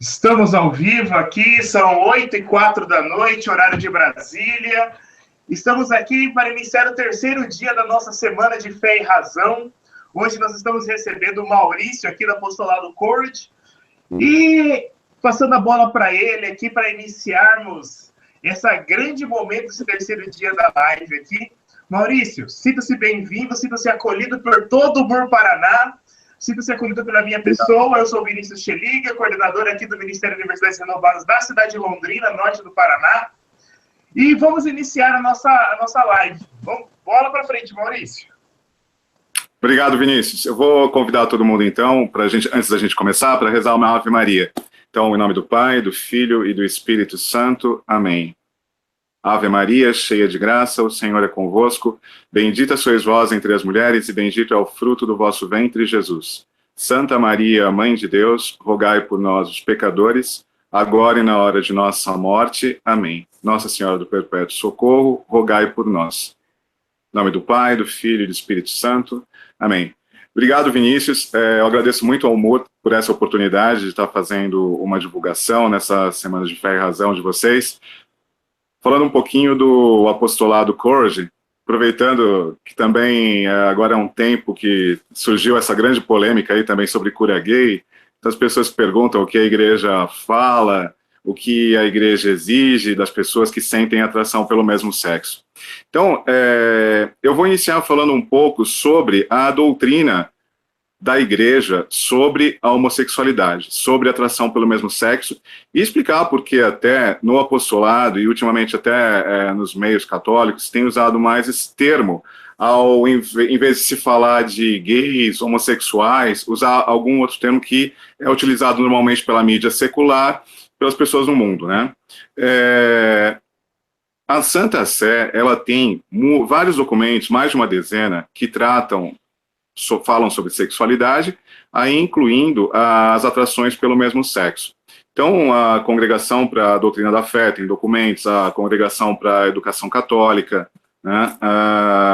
Estamos ao vivo aqui, são 8h04 da noite, horário de Brasília. Estamos aqui para iniciar o terceiro dia da nossa Semana de Fé e Razão. Hoje nós estamos recebendo o Maurício aqui do Apostolado Courage e passando a bola para ele aqui para iniciarmos esse grande momento, esse terceiro dia da live aqui. Maurício, sinta-se bem-vindo, sinta-se acolhido por todo o Bur Paraná. Sinta-se acolhido pela minha pessoa. Eu sou o Vinícius Cheliga, coordenador aqui do Ministério de Universidades Renovadas da cidade de Londrina, norte do Paraná. E vamos iniciar a nossa live. Vamos, bola para frente, Maurício. Obrigado, Vinícius. Eu vou convidar todo mundo, então, antes da gente começar, para rezar uma Ave Maria. Então, em nome do Pai, do Filho e do Espírito Santo. Amém. Ave Maria, cheia de graça, o Senhor é convosco. Bendita sois vós entre as mulheres, e bendito é o fruto do vosso ventre, Jesus. Santa Maria, Mãe de Deus, rogai por nós, os pecadores, agora e na hora de nossa morte. Amém. Nossa Senhora do Perpétuo Socorro, rogai por nós. Em nome do Pai, do Filho e do Espírito Santo. Amém. Obrigado, Vinícius. Eu agradeço muito ao MUR por essa oportunidade de estar fazendo uma divulgação nessa Semana de Fé e Razão de vocês. Falando um pouquinho do Apostolado Courage, aproveitando que também agora é um tempo que surgiu essa grande polêmica aí também sobre cura gay, então as pessoas perguntam o que a igreja fala, o que a igreja exige das pessoas que sentem atração pelo mesmo sexo. Então, eu vou iniciar falando um pouco sobre a doutrina da igreja sobre a homossexualidade, sobre a atração pelo mesmo sexo, e explicar porque até no apostolado e ultimamente até nos meios católicos tem usado mais esse termo, em vez de se falar de gays, homossexuais, usar algum outro termo que é utilizado normalmente pela mídia secular, pelas pessoas no mundo, né? A Santa Sé, ela tem vários documentos, mais de uma dezena, que falam sobre sexualidade, aí incluindo as atrações pelo mesmo sexo. Então, a Congregação para a Doutrina da Fé tem documentos, a Congregação para a Educação Católica, né,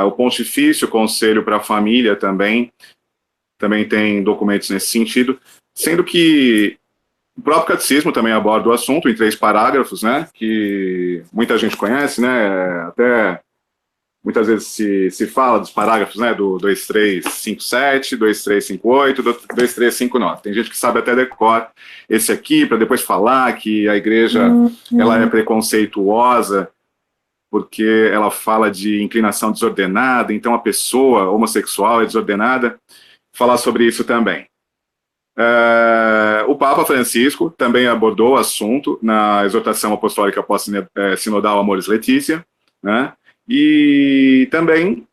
o Pontifício Conselho para a Família também tem documentos nesse sentido, sendo que o próprio Catecismo também aborda o assunto em 3 parágrafos, né, que muita gente conhece, né, até muitas vezes se fala dos parágrafos, né, do 2357, 2358, 2359. Tem gente que sabe até decor esse aqui, para depois falar que a igreja ela é preconceituosa, porque ela fala de inclinação desordenada, então a pessoa homossexual é desordenada. Falar sobre isso também. O Papa Francisco também abordou o assunto na exortação apostólica pós-sinodal Amoris Laetitia, né? E também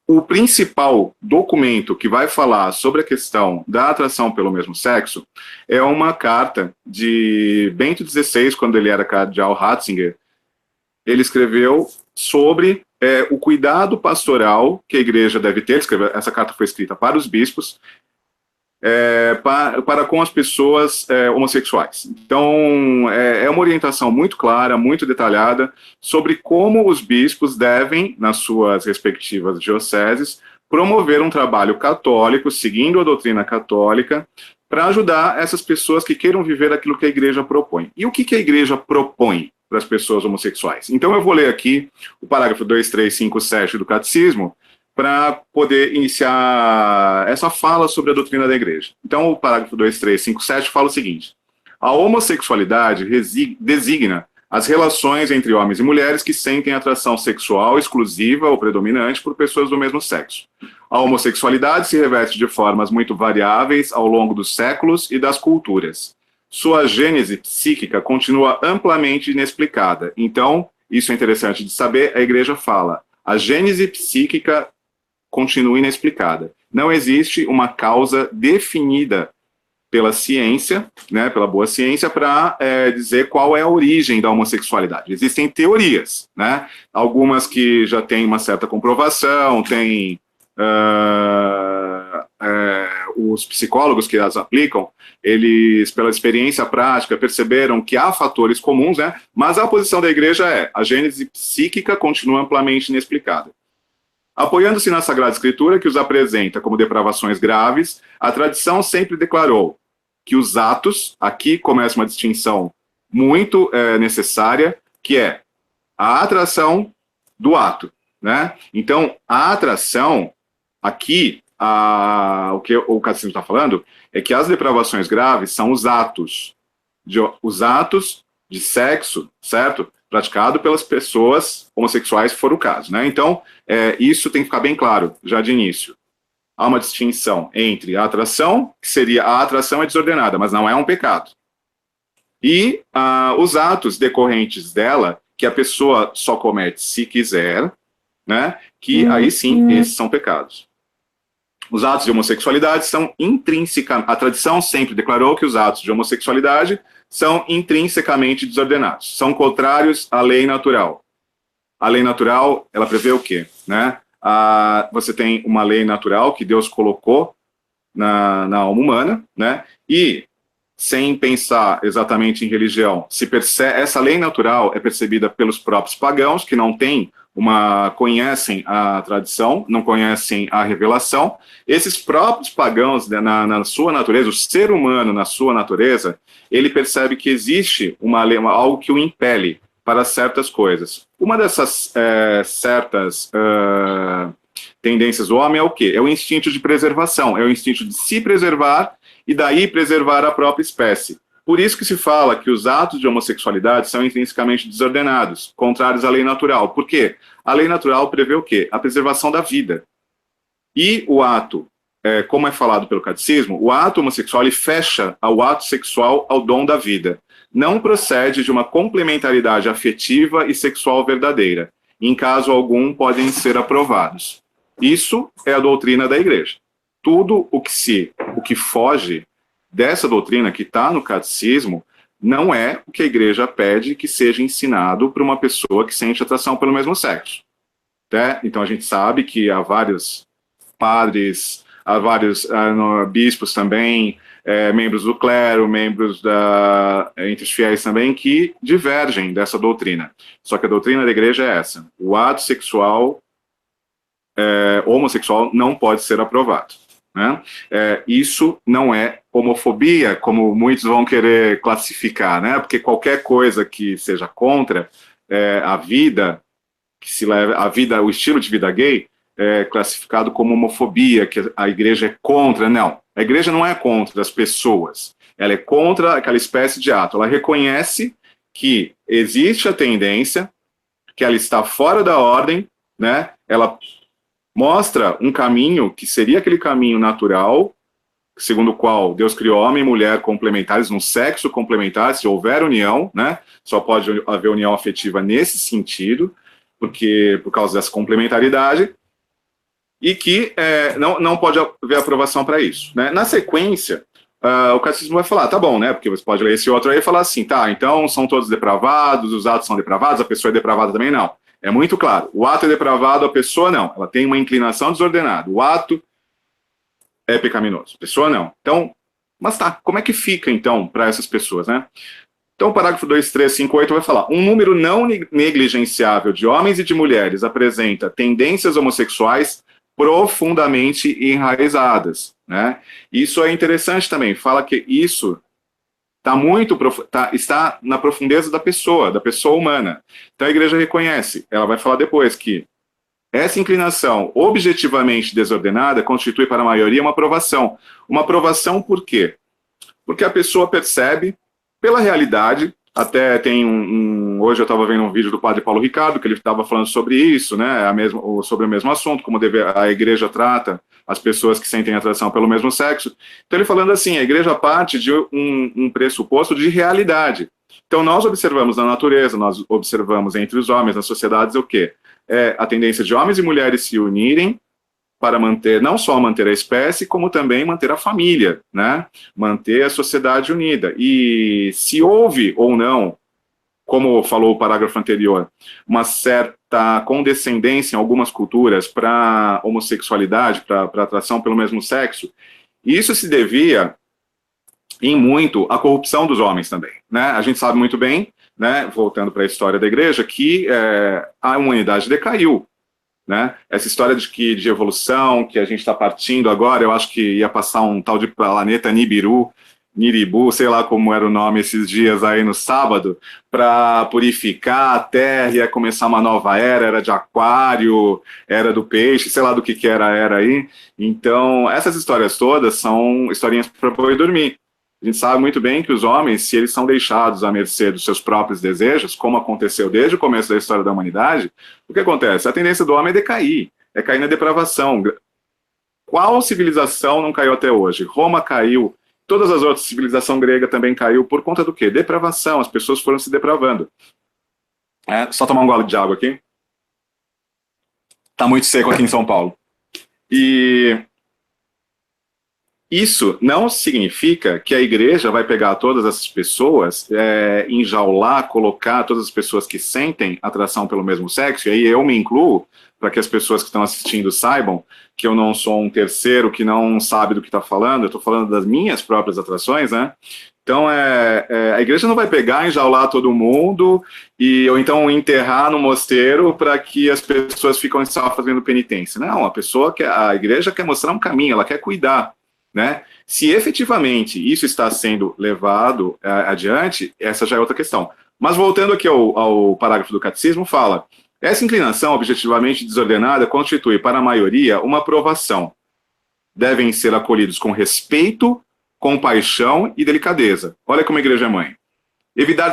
o principal documento que vai falar sobre a questão da atração pelo mesmo sexo é uma carta de Bento XVI, quando ele era cardeal Ratzinger. Ele escreveu sobre o cuidado pastoral que a igreja deve ter. Essa carta foi escrita para os bispos, para com as pessoas homossexuais. Então, é uma orientação muito clara, muito detalhada, sobre como os bispos devem, nas suas respectivas dioceses, promover um trabalho católico, seguindo a doutrina católica, para ajudar essas pessoas que queiram viver aquilo que a igreja propõe. E o que a igreja propõe para as pessoas homossexuais? Então, eu vou ler aqui o parágrafo 2357 do Catecismo, para poder iniciar essa fala sobre a doutrina da igreja. Então, o parágrafo 2357 fala o seguinte: a homossexualidade designa as relações entre homens e mulheres que sentem atração sexual exclusiva ou predominante por pessoas do mesmo sexo. A homossexualidade se reveste de formas muito variáveis ao longo dos séculos e das culturas. Sua gênese psíquica continua amplamente inexplicada. Então, isso é interessante de saber, a igreja fala, a gênese psíquica continua inexplicada. Não existe uma causa definida pela ciência, né, pela boa ciência, para dizer qual é a origem da homossexualidade. Existem teorias, né, algumas que já têm uma certa comprovação, tem os psicólogos que as aplicam, eles, pela experiência prática, perceberam que há fatores comuns, né, mas a posição da igreja a gênese psíquica continua amplamente inexplicada. Apoiando-se na Sagrada Escritura, que os apresenta como depravações graves, a tradição sempre declarou: que os atos, aqui começa uma distinção muito necessária, que é a atração do ato, né? Então, a atração, aqui, o que o catecismo está falando, é que as depravações graves são os atos de sexo, certo? Praticado pelas pessoas homossexuais, se for o caso, né? Então, isso tem que ficar bem claro, já de início. Há uma distinção entre a atração, que seria, a atração é desordenada, mas não é um pecado. E os atos decorrentes dela, que a pessoa só comete se quiser, né? Que aí sim, esses são pecados. Os atos de homossexualidade são intrinsecamente... A tradição sempre declarou que os atos de homossexualidade são intrinsecamente desordenados, são contrários à lei natural. A lei natural, ela prevê o quê? Né? Você tem uma lei natural que Deus colocou na alma humana, né? E, sem pensar exatamente em religião, essa lei natural é percebida pelos próprios pagãos, que não conhecem a tradição, não conhecem a revelação. Esses próprios pagãos, né, na sua natureza, o ser humano na sua natureza, ele percebe que existe uma lei, algo que o impele para certas coisas. Uma dessas certas tendências do homem é o quê? É o instinto de preservação, é o instinto de se preservar e daí preservar a própria espécie. Por isso que se fala que os atos de homossexualidade são intrinsecamente desordenados, contrários à lei natural. Por quê? A lei natural prevê o quê? A preservação da vida. E o ato, como é falado pelo catecismo, o ato homossexual ele fecha o ato sexual ao dom da vida. Não procede de uma complementaridade afetiva e sexual verdadeira. Em caso algum, podem ser aprovados. Isso é a doutrina da Igreja. Tudo o que foge dessa doutrina que está no catecismo não é o que a Igreja pede que seja ensinado para uma pessoa que sente atração pelo mesmo sexo. Então a gente sabe que há vários padres, há vários bispos também, membros do clero, membros entre os fiéis também, que divergem dessa doutrina. Só que a doutrina da Igreja é essa: o ato sexual homossexual não pode ser aprovado. Né? Isso não é homofobia, como muitos vão querer classificar, né? Porque qualquer coisa que seja contra a vida, que se leva a vida, o estilo de vida gay, é classificado como homofobia, que a Igreja é contra. Não, a Igreja não é contra as pessoas, ela é contra aquela espécie de ato. Ela reconhece que existe a tendência, que ela está fora da ordem, né? Ela mostra um caminho que seria aquele caminho natural, segundo o qual Deus criou homem e mulher complementares, num sexo complementar, se houver união, né? Só pode haver união afetiva nesse sentido, por causa dessa complementaridade, e que não pode haver aprovação para isso. Né? Na sequência, o catecismo vai falar, tá bom, né? Porque você pode ler esse outro aí e falar assim, tá, então são todos depravados, os atos são depravados, a pessoa é depravada também? Não. É muito claro, o ato é depravado, a pessoa não. Ela tem uma inclinação desordenada. O ato é pecaminoso, a pessoa não. Então, mas tá, como é que fica então para essas pessoas, né? Então o parágrafo 2358 vai falar, um número não negligenciável de homens e de mulheres apresenta tendências homossexuais profundamente enraizadas, né? Isso é interessante também, fala que isso está na profundeza da pessoa humana. Então a Igreja reconhece, ela vai falar depois que essa inclinação objetivamente desordenada constitui para a maioria uma aprovação. Uma aprovação por quê? Porque a pessoa percebe, pela realidade, até tem hoje eu estava vendo um vídeo do padre Paulo Ricardo, que ele estava falando sobre isso, né, sobre o mesmo assunto, como a Igreja trata as pessoas que sentem atração pelo mesmo sexo. Então ele falando assim, a Igreja parte de um pressuposto de realidade. Então nós observamos na natureza, nós observamos entre os homens, nas sociedades, o quê? A tendência de homens e mulheres se unirem para não só manter a espécie, como também manter a família, né? Manter a sociedade unida. E se houve ou não, como falou o parágrafo anterior, uma certa condescendência em algumas culturas para homossexualidade, para atração pelo mesmo sexo, isso se devia em muito à corrupção dos homens também, né? A gente sabe muito bem, né, voltando para a história da Igreja, que a humanidade decaiu. Né? Essa história de evolução que a gente está partindo agora, eu acho que ia passar um tal de planeta Nibiru, Niribu, sei lá como era o nome esses dias aí no sábado, para purificar a terra, ia começar uma nova era de aquário, era do peixe, sei lá do que era a era aí. Então, essas histórias todas são historinhas para poder dormir. A gente sabe muito bem que os homens, se eles são deixados à mercê dos seus próprios desejos, como aconteceu desde o começo da história da humanidade, o que acontece? A tendência do homem é cair na depravação. Qual civilização não caiu até hoje? Roma caiu, todas as outras, civilização grega também caiu, por conta do quê? Depravação, as pessoas foram se depravando. Só tomar um gole de água aqui. Tá muito seco aqui em São Paulo. E isso não significa que a igreja vai pegar todas essas pessoas, enjaular, colocar todas as pessoas que sentem atração pelo mesmo sexo, e aí eu me incluo, para que as pessoas que estão assistindo saibam que eu não sou um terceiro que não sabe do que está falando, eu estou falando das minhas próprias atrações, né? Então, a igreja não vai pegar, enjaular todo mundo, ou então enterrar no mosteiro para que as pessoas fiquem só fazendo penitência. Não, a igreja quer mostrar um caminho, ela quer cuidar, né? Se efetivamente isso está sendo levado adiante, essa já é outra questão. Mas voltando aqui ao parágrafo do catecismo, fala: essa inclinação objetivamente desordenada constitui para a maioria uma provação. Devem ser acolhidos com respeito, compaixão e delicadeza. Olha como a igreja é mãe.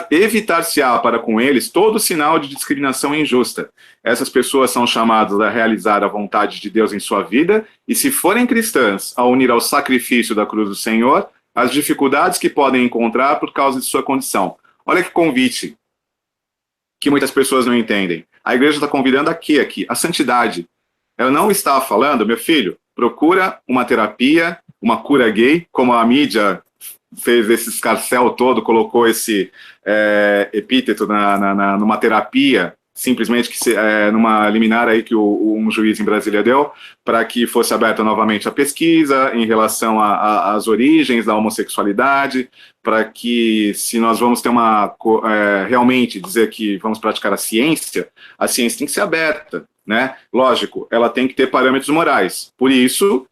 Evitar-se-á para com eles todo sinal de discriminação injusta. Essas pessoas são chamadas a realizar a vontade de Deus em sua vida e, se forem cristãs, a unir ao sacrifício da cruz do Senhor as dificuldades que podem encontrar por causa de sua condição. Olha que convite que muitas pessoas não entendem. A igreja está convidando aqui, a santidade. Ela não está falando, meu filho, procura uma terapia, uma cura gay, como a mídia fez esse escarcéu todo, colocou esse epíteto numa terapia, simplesmente numa liminar aí que um juiz em Brasília deu, para que fosse aberta novamente a pesquisa em relação às origens da homossexualidade, para que, se nós vamos ter realmente dizer que vamos praticar a ciência tem que ser aberta, né? Lógico, ela tem que ter parâmetros morais. Por isso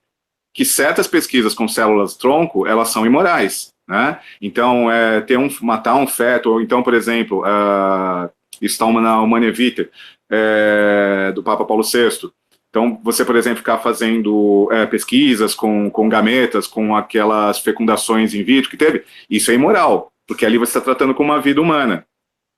que certas pesquisas com células-tronco, elas são imorais, né? Então, matar um feto, ou então, por exemplo, isso está na Humanae Vitae, do Papa Paulo VI. Então, você, por exemplo, ficar fazendo pesquisas com gametas, com aquelas fecundações in vitro que teve, isso é imoral, porque ali você está tratando com uma vida humana,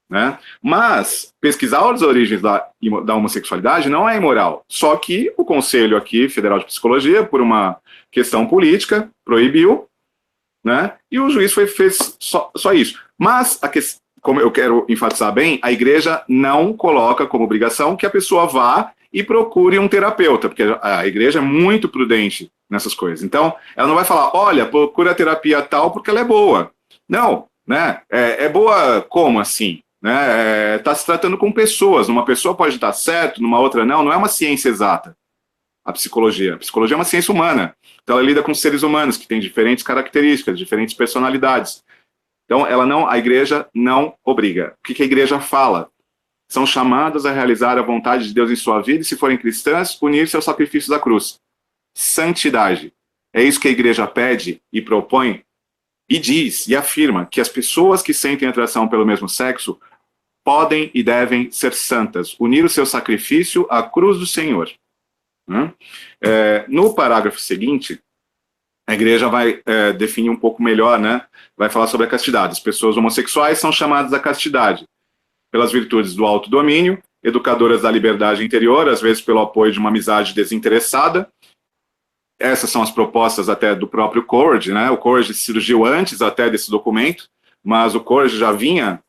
né? Mas pesquisar as origens da homossexualidade não é imoral, só que o Conselho aqui, Federal de Psicologia, por uma questão política, proibiu, né? E o juiz fez só isso. Mas, como eu quero enfatizar bem, a igreja não coloca como obrigação que a pessoa vá e procure um terapeuta, porque a igreja é muito prudente nessas coisas. Então, ela não vai falar, olha, procura a terapia tal porque ela é boa. Não, né? É boa como assim? Né? Tá se tratando com pessoas. Uma pessoa pode estar certo, numa outra não. Não é uma ciência exata, a psicologia. A psicologia é uma ciência humana. Então, ela lida com seres humanos que têm diferentes características, diferentes personalidades. Então, a igreja não obriga. O que a igreja fala? São chamadas a realizar a vontade de Deus em sua vida e, se forem cristãs, unir-se ao sacrifício da cruz. Santidade. É isso que a igreja pede e propõe e diz e afirma que as pessoas que sentem atração pelo mesmo sexo podem e devem ser santas, unir o seu sacrifício à cruz do Senhor. No parágrafo seguinte, a igreja vai definir um pouco melhor, né? Vai falar sobre a castidade. As pessoas homossexuais são chamadas à castidade pelas virtudes do autodomínio, educadoras da liberdade interior, às vezes pelo apoio de uma amizade desinteressada. Essas são as propostas até do próprio Courage, né? O Courage surgiu antes até desse documento, mas o Courage já vinha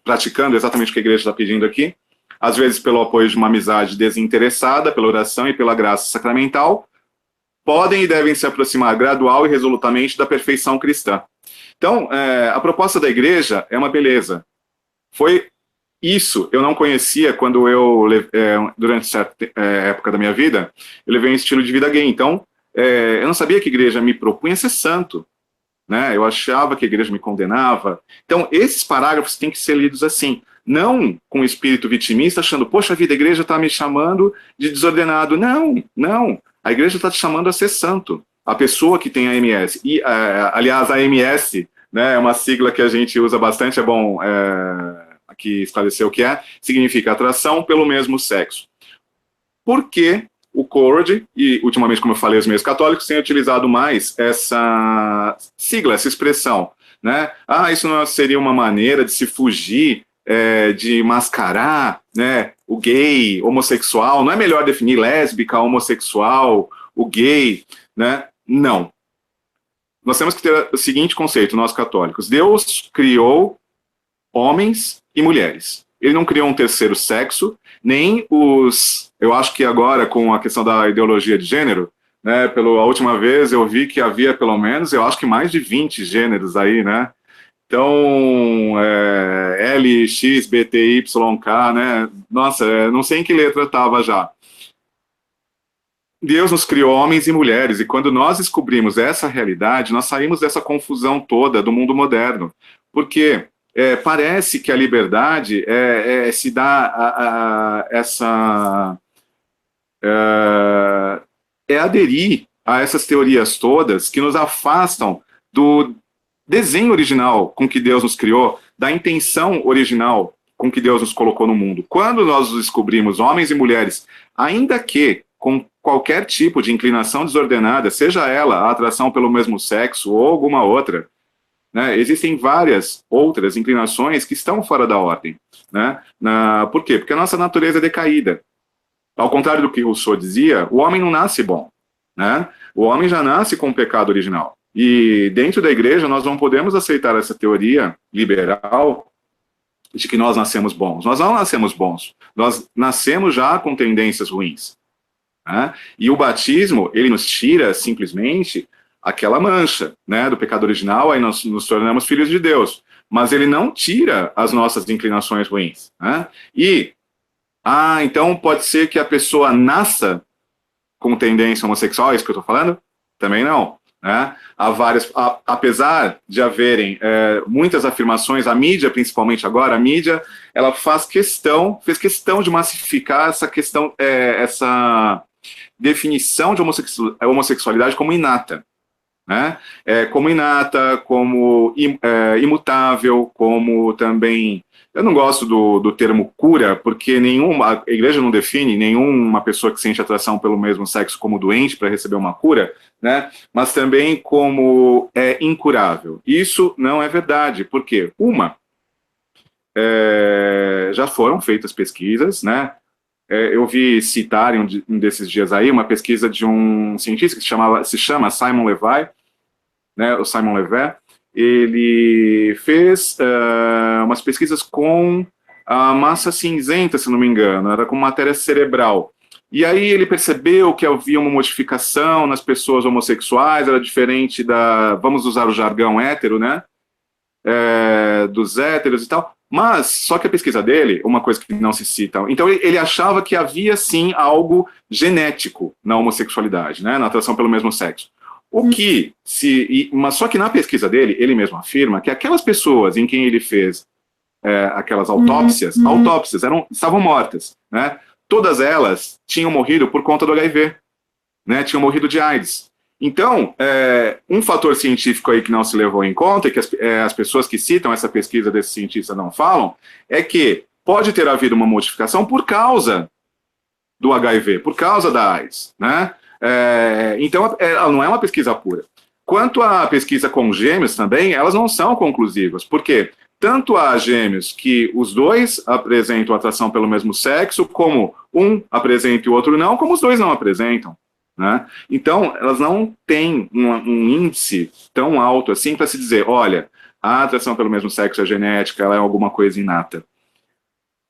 praticando exatamente o que a igreja está pedindo aqui, às vezes pelo apoio de uma amizade desinteressada, pela oração e pela graça sacramental, podem e devem se aproximar gradual e resolutamente da perfeição cristã. Então, a proposta da igreja é uma beleza. Foi isso, eu não conhecia quando durante certa época da minha vida, eu levei um estilo de vida gay. Então, eu não sabia que a igreja me propunha ser santo, né? Eu achava que a igreja me condenava. Então, esses parágrafos têm que ser lidos assim, não com espírito vitimista, achando, poxa vida, a igreja está me chamando de desordenado. Não, não. A igreja está te chamando a ser santo. a pessoa que tem a AMS, e, aliás, a AMS, né, é uma sigla que a gente usa bastante, é bom aqui esclarecer o que é, significa atração pelo mesmo sexo. Por que o CORD, e ultimamente, como eu falei, os meios católicos têm utilizado mais essa sigla, essa expressão, né? Isso não seria uma maneira de se fugir, de mascarar, né, o gay, homossexual, não é melhor definir lésbica, homossexual, o gay, né? Não. Nós temos que ter o seguinte conceito, nós católicos: Deus criou homens e mulheres. Ele não criou um terceiro sexo, nem os... Eu acho que agora, com a questão da ideologia de gênero, né, a última vez eu vi que havia pelo menos, eu acho que mais de 20 gêneros aí, né? Então, L, X, B, T, Y, K, né? Nossa, não sei em que letra estava já. Deus nos criou homens e mulheres, e quando nós descobrimos essa realidade, nós saímos dessa confusão toda do mundo moderno. Porque parece que a liberdade se dá aderir a essas teorias todas que nos afastam do desenho original com que Deus nos criou, da intenção original com que Deus nos colocou no mundo. Quando nós descobrimos homens e mulheres, ainda que com qualquer tipo de inclinação desordenada, seja ela a atração pelo mesmo sexo ou alguma outra, né, existem várias outras inclinações que estão fora da ordem. Né? Por quê? Porque a nossa natureza é decaída. Ao contrário do que Rousseau dizia, o homem não nasce bom. Né? O homem já nasce com o pecado original. E dentro da igreja nós não podemos aceitar essa teoria liberal de que nós nascemos bons. Nós não nascemos bons. Nós nascemos já com tendências ruins. Né? E o batismo, ele nos tira simplesmente aquela mancha, né, do pecado original, aí nós nos tornamos filhos de Deus. Mas ele não tira as nossas inclinações ruins. Né? E, então pode ser que a pessoa nasça com tendência homossexual, é isso que eu estou falando? Também não. Né? Há várias, apesar de haverem muitas afirmações, a mídia, principalmente agora, a mídia, ela fez questão de massificar essa questão, essa definição de homossexualidade como inata. Né? Como inata, como imutável, como também... Eu não gosto do termo cura, porque a igreja não define nenhuma pessoa que sente atração pelo mesmo sexo como doente para receber uma cura, né? Mas também como incurável. Isso não é verdade, porque já foram feitas pesquisas, né? Eu vi citar um desses dias aí uma pesquisa de um cientista que se chama Simon Levy, né? O Simon Levy. Ele fez umas pesquisas com a massa cinzenta, se não me engano, era com matéria cerebral. E aí ele percebeu que havia uma modificação nas pessoas homossexuais, era diferente vamos usar o jargão hétero, né? Dos héteros e tal. Mas, só que a pesquisa dele, uma coisa que não se cita, então ele achava que havia sim algo genético na homossexualidade, né? Na atração pelo mesmo sexo. Mas só que na pesquisa dele, ele mesmo afirma que aquelas pessoas em quem ele fez aquelas autópsias estavam mortas, né? Todas elas tinham morrido por conta do HIV, né? Tinham morrido de AIDS. Então, um fator científico aí que não se levou em conta, e que as pessoas que citam essa pesquisa desse cientista não falam, é que pode ter havido uma modificação por causa do HIV, por causa da AIDS, né? Então, ela não é uma pesquisa pura. Quanto à pesquisa com gêmeos também, elas não são conclusivas, porque tanto há gêmeos que os dois apresentam atração pelo mesmo sexo, como um apresenta e o outro não, como os dois não apresentam. Né? Então, elas não têm um índice tão alto assim para se dizer, olha, a atração pelo mesmo sexo é genética, ela é alguma coisa inata.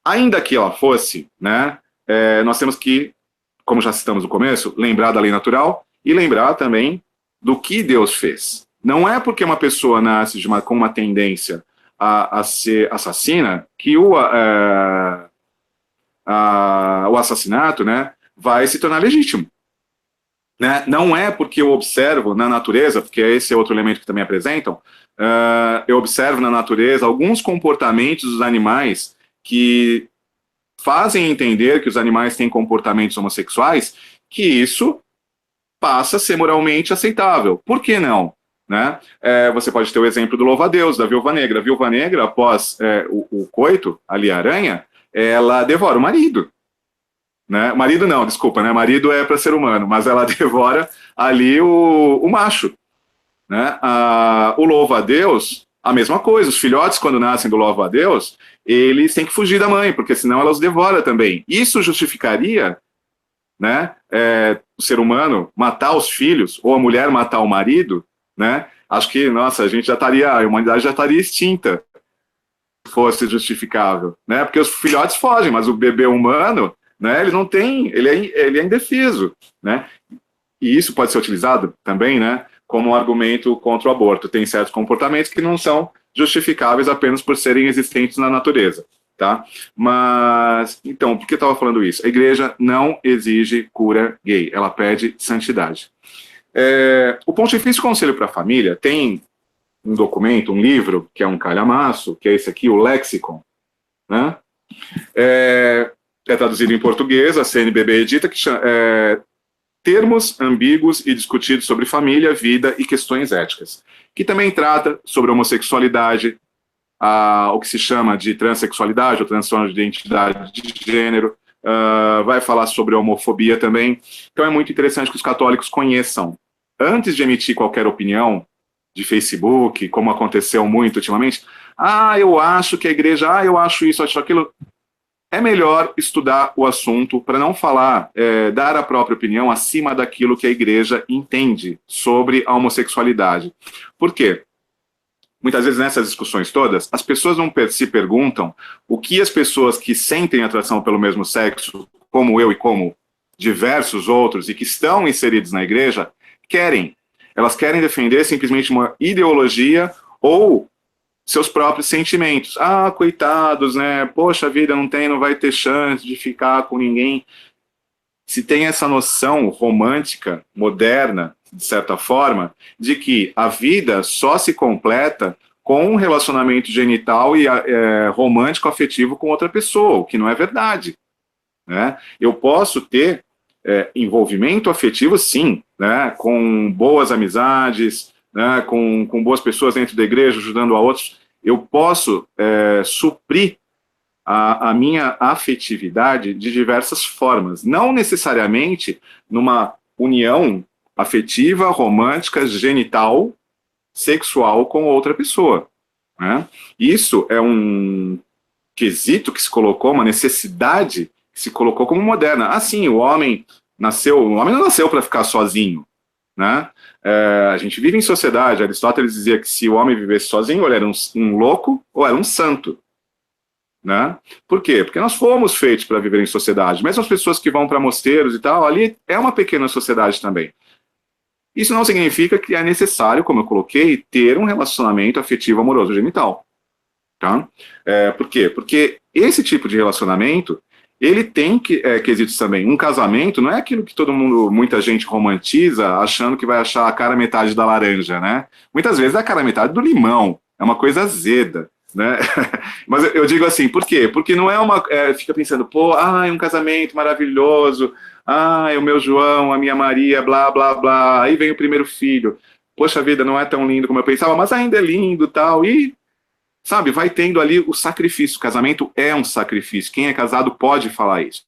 Ainda que ela fosse, né, nós temos que, como já citamos no começo, lembrar da lei natural e lembrar também do que Deus fez. Não é porque uma pessoa nasce com uma tendência a ser assassina que o assassinato, né, vai se tornar legítimo. Né? Não é porque eu observo na natureza, porque esse é outro elemento que também apresentam, eu observo na natureza alguns comportamentos dos animais que fazem entender que os animais têm comportamentos homossexuais, que isso passa a ser moralmente aceitável. Por que não? Né? Você pode ter o exemplo do louva-a-Deus, da viúva negra. A viúva negra, após o coito, ali a aranha, ela devora o marido. Né? Marido não, desculpa, né? Marido é para ser humano, mas ela devora ali o macho. Né? O louva-a-Deus, a mesma coisa. Os filhotes, quando nascem do louva-a-Deus, eles têm que fugir da mãe, porque senão ela os devora também. Isso justificaria, né, o ser humano matar os filhos, ou a mulher matar o marido, né? Acho que, nossa, a humanidade já estaria extinta, se fosse justificável, né? Porque os filhotes fogem, mas o bebê humano, né, ele não tem, ele é indefeso, né? E isso pode ser utilizado também, né, como um argumento contra o aborto. Tem certos comportamentos que não são justificáveis apenas por serem existentes na natureza, tá? Mas, então, por que eu estava falando isso? A igreja não exige cura gay, ela pede santidade. O Pontifício Conselho para a Família tem um documento, um livro, que é um calhamaço, que é esse aqui, o Lexicon, né? É traduzido em português, a CNBB edita, que chama Termos Ambíguos e Discutidos sobre Família, Vida e Questões Éticas, que também trata sobre homossexualidade, o que se chama de transexualidade ou transtorno de identidade de gênero, vai falar sobre homofobia também. Então é muito interessante que os católicos conheçam, antes de emitir qualquer opinião de Facebook, como aconteceu muito ultimamente, eu acho que a igreja, eu acho isso, acho aquilo. É melhor estudar o assunto para não falar, dar a própria opinião acima daquilo que a igreja entende sobre a homossexualidade. Por quê? Muitas vezes nessas discussões todas, as pessoas não se perguntam o que as pessoas que sentem atração pelo mesmo sexo, como eu e como diversos outros, e que estão inseridos na igreja, querem. Elas querem defender simplesmente uma ideologia ou seus próprios sentimentos. Coitados, né? Poxa vida, não vai ter chance de ficar com ninguém. Se tem essa noção romântica, moderna, de certa forma, de que a vida só se completa com um relacionamento genital e romântico afetivo com outra pessoa, o que não é verdade. Né? Eu posso ter envolvimento afetivo, sim, né? Com boas amizades, né? com boas pessoas dentro da igreja, ajudando a outros. Eu posso suprir a minha afetividade de diversas formas, não necessariamente numa união afetiva, romântica, genital, sexual com outra pessoa. Né? Isso é um quesito que se colocou, uma necessidade que se colocou como moderna. Sim, o homem não nasceu para ficar sozinho. Né? A gente vive em sociedade. Aristóteles dizia que se o homem vivesse sozinho, ele era um louco ou era um santo. Né? Por quê? Porque nós fomos feitos para viver em sociedade. Mesmo as pessoas que vão para mosteiros e tal, ali é uma pequena sociedade também. Isso não significa que é necessário, como eu coloquei, ter um relacionamento afetivo amoroso genital. Tá? Por quê? Porque esse tipo de relacionamento, ele tem quesitos também. Um casamento não é aquilo que muita gente romantiza, achando que vai achar a cara metade da laranja, né? Muitas vezes é a cara metade do limão, é uma coisa azeda. Né? Mas eu digo assim, por quê? Porque não é fica pensando, um casamento maravilhoso, o meu João, a minha Maria, blá, blá, blá, aí vem o primeiro filho, poxa vida, não é tão lindo como eu pensava, mas ainda é lindo, tal, e, sabe, vai tendo ali o sacrifício. O casamento é um sacrifício, quem é casado pode falar isso.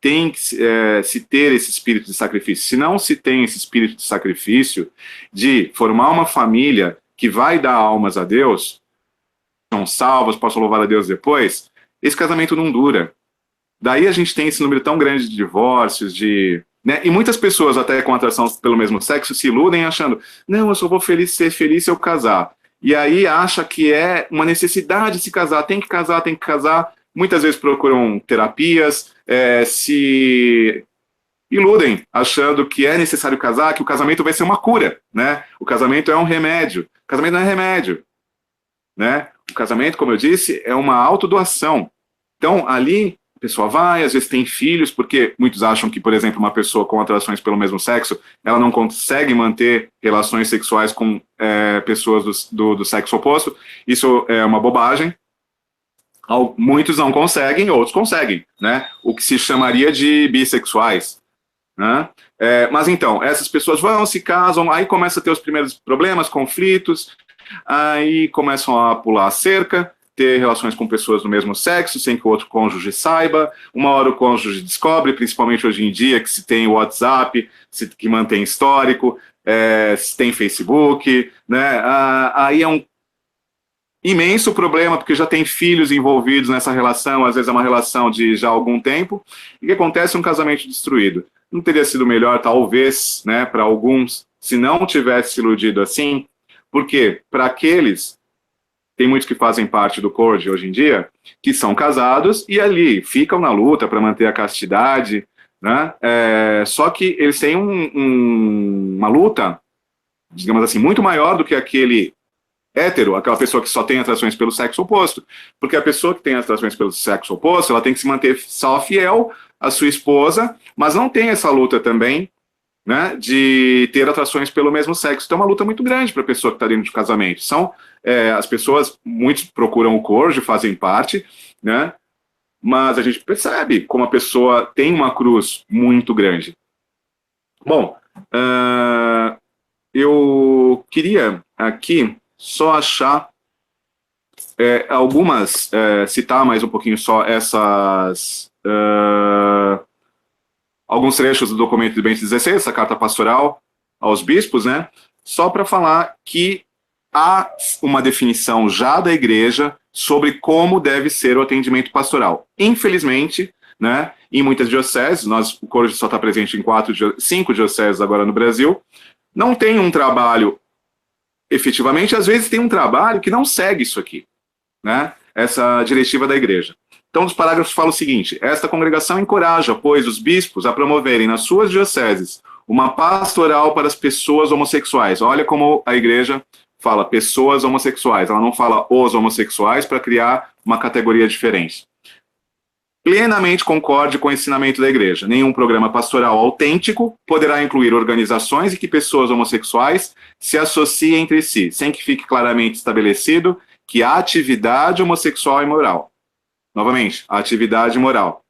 Tem que se ter esse espírito de sacrifício. Se não se tem esse espírito de sacrifício, de formar uma família que vai dar almas a Deus, são salvas, posso louvar a Deus depois, esse casamento não dura. Daí a gente tem esse número tão grande de divórcios, né? E muitas pessoas, até com atração pelo mesmo sexo, se iludem achando, não, eu só vou ser feliz se eu casar. E aí acha que é uma necessidade se casar, tem que casar, tem que casar. Muitas vezes procuram terapias, se iludem achando que é necessário casar, que o casamento vai ser uma cura, né? O casamento é um remédio. O casamento não é remédio, né? O casamento, como eu disse, é uma autodoação. Então, ali, a pessoa vai, às vezes tem filhos, porque muitos acham que, por exemplo, uma pessoa com atrações pelo mesmo sexo, ela não consegue manter relações sexuais com pessoas do sexo oposto. Isso é uma bobagem. Muitos não conseguem, outros conseguem, né? O que se chamaria de bissexuais. né? Mas então, essas pessoas vão, se casam, aí começa a ter os primeiros problemas, conflitos, aí começam a pular a cerca, ter relações com pessoas do mesmo sexo, sem que o outro cônjuge saiba. Uma hora o cônjuge descobre, principalmente hoje em dia, que se tem o WhatsApp, que mantém histórico, se tem Facebook, né? Aí é um imenso problema, porque já tem filhos envolvidos nessa relação, às vezes é uma relação de já algum tempo, e o que acontece? Um casamento destruído. Não teria sido melhor, talvez, né, para alguns, se não tivesse se iludido assim, porque para aqueles, tem muitos que fazem parte do CORD hoje em dia, que são casados e ali ficam na luta para manter a castidade, né? Só que eles têm uma luta, digamos assim, muito maior do que aquele hétero, aquela pessoa que só tem atrações pelo sexo oposto. Porque a pessoa que tem atrações pelo sexo oposto, ela tem que se manter só fiel à sua esposa, mas não tem essa luta também, né, de ter atrações pelo mesmo sexo. Então é uma luta muito grande para a pessoa que está dentro de casamento. As pessoas, muitos procuram o cônjuge, fazem parte, né, mas a gente percebe como a pessoa tem uma cruz muito grande. Bom, eu queria aqui só achar citar mais um pouquinho só alguns trechos do documento de Bento XVI, essa carta pastoral aos bispos, né, só para falar que há uma definição já da igreja sobre como deve ser o atendimento pastoral. Infelizmente, né, em muitas dioceses, o CORD só está presente em 5 dioceses agora no Brasil, não tem um trabalho efetivamente, às vezes tem um trabalho que não segue isso aqui, né, essa diretiva da igreja. Então, os parágrafos falam o seguinte: esta congregação encoraja, pois, os bispos a promoverem nas suas dioceses uma pastoral para as pessoas homossexuais. Olha como a igreja fala pessoas homossexuais, ela não fala os homossexuais para criar uma categoria diferente. Plenamente concorde com o ensinamento da igreja. Nenhum programa pastoral autêntico poderá incluir organizações em que pessoas homossexuais se associem entre si, sem que fique claramente estabelecido que a atividade homossexual é moral. Novamente, a atividade moral.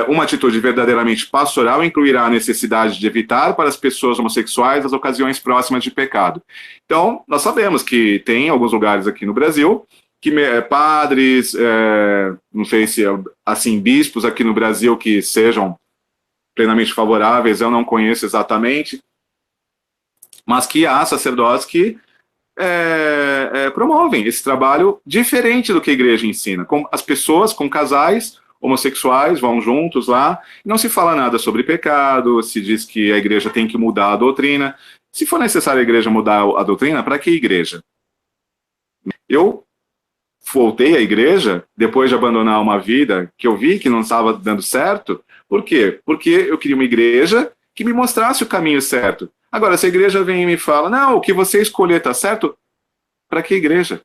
Uma atitude verdadeiramente pastoral incluirá a necessidade de evitar para as pessoas homossexuais as ocasiões próximas de pecado. Então, nós sabemos que tem alguns lugares aqui no Brasil que padres, não sei se assim, bispos aqui no Brasil que sejam plenamente favoráveis, eu não conheço exatamente, mas que há sacerdotes que promovem esse trabalho diferente do que a igreja ensina. As pessoas com casais homossexuais vão juntos lá, não se fala nada sobre pecado, se diz que a igreja tem que mudar a doutrina. Se for necessário a igreja mudar a doutrina, para que igreja? Eu voltei à igreja depois de abandonar uma vida que eu vi que não estava dando certo. Por quê? Porque eu queria uma igreja que me mostrasse o caminho certo. Agora, se a igreja vem e me fala, não, o que você escolher está certo, para que igreja?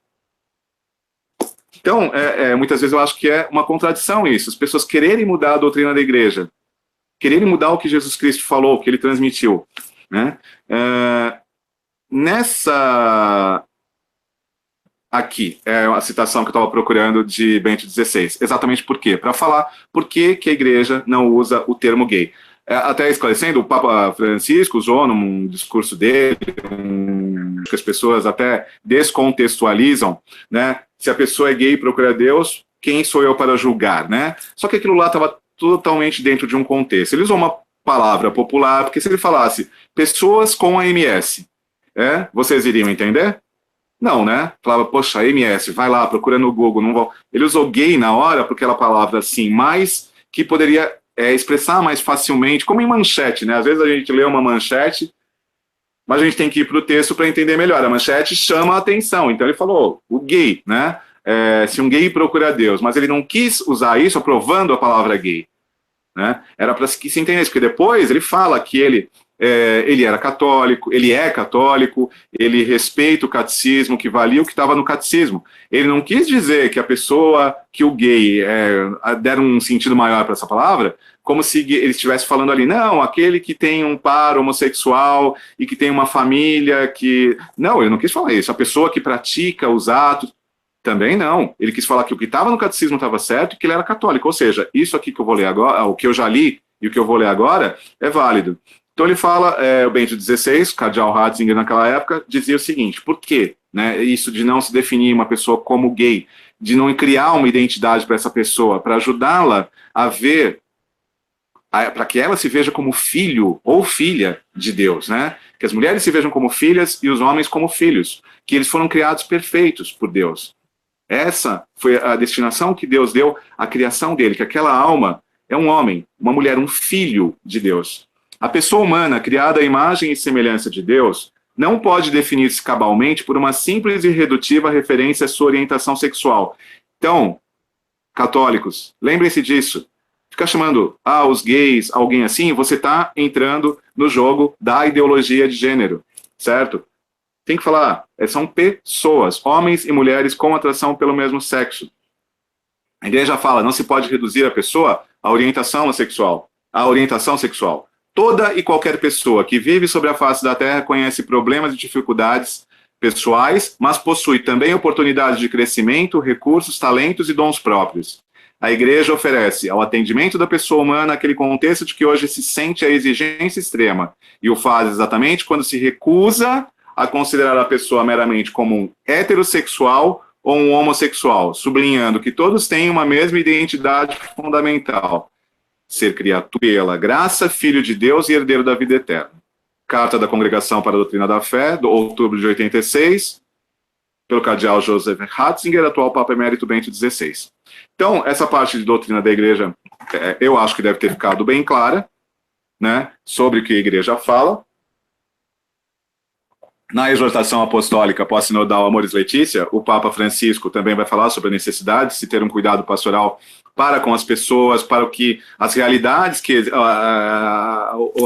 Então, muitas vezes eu acho que é uma contradição isso, as pessoas quererem mudar a doutrina da igreja, quererem mudar o que Jesus Cristo falou, o que ele transmitiu, né? Aqui é a citação que eu estava procurando de Bento XVI. Exatamente por quê? Para falar por que a igreja não usa o termo gay. Até esclarecendo, o Papa Francisco usou num discurso dele, que as pessoas até descontextualizam, né? Se a pessoa é gay e procura Deus, quem sou eu para julgar, né? Só que aquilo lá estava totalmente dentro de um contexto. Ele usou uma palavra popular, porque se ele falasse pessoas com AMS, vocês iriam entender? Não, né? Falava, poxa, MS, vai lá, procura no Google. Não vou... Ele usou gay na hora, porque aquela palavra assim, mais que poderia expressar mais facilmente, como em manchete, né? Às vezes a gente lê uma manchete, mas a gente tem que ir para o texto para entender melhor. A manchete chama a atenção. Então ele falou, o gay, né? Se um gay procura Deus, mas ele não quis usar isso aprovando a palavra gay, né? Era para que se entendesse, porque depois ele fala que ele era católico, ele é católico, ele respeita o catecismo, que valia o que estava no catecismo. Ele não quis dizer que a pessoa, que o gay, deram um sentido maior para essa palavra, como se ele estivesse falando ali, não, aquele que tem um par homossexual e que tem uma família que... Não, ele não quis falar isso. A pessoa que pratica os atos, também não. Ele quis falar que o que estava no catecismo estava certo e que ele era católico. Ou seja, isso aqui que eu vou ler agora, o que eu já li, E o que eu vou ler agora é válido. Então ele fala, o Bento XVI, cardeal Ratzinger naquela época, dizia o seguinte: por quê? Né, isso de não se definir uma pessoa como gay, de não criar uma identidade para essa pessoa, para ajudá-la a ver, para que ela se veja como filho ou filha de Deus, né? Que as mulheres se vejam como filhas e os homens como filhos, que eles foram criados perfeitos por Deus. Essa foi a destinação que Deus deu à criação dele, que aquela alma é um homem, uma mulher, um filho de Deus. A pessoa humana, criada à imagem e semelhança de Deus, não pode definir-se cabalmente por uma simples e redutiva referência à sua orientação sexual. Então, católicos, lembrem-se disso. Ficar chamando os gays, alguém assim, você está entrando no jogo da ideologia de gênero, certo? Tem que falar, são pessoas, homens e mulheres com atração pelo mesmo sexo. A igreja fala, não se pode reduzir a pessoa à orientação sexual. Toda e qualquer pessoa que vive sobre a face da terra conhece problemas e dificuldades pessoais, mas possui também oportunidades de crescimento, recursos, talentos e dons próprios. A igreja oferece ao atendimento da pessoa humana aquele contexto de que hoje se sente a exigência extrema, e o faz exatamente quando se recusa a considerar a pessoa meramente como um heterossexual ou um homossexual, sublinhando que todos têm uma mesma identidade fundamental: ser criatura pela graça, filho de Deus e herdeiro da vida eterna. Carta da Congregação para a Doutrina da Fé, de outubro de 86, pelo cardeal Joseph Ratzinger, atual Papa Emérito Bento XVI. Então, essa parte de doutrina da igreja, eu acho que deve ter ficado bem clara, né, sobre o que a igreja fala. Na exortação apostólica pós-sinodal Amoris Laetitia, o Papa Francisco também vai falar sobre a necessidade de se ter um cuidado pastoral para com as pessoas, para o que as realidades,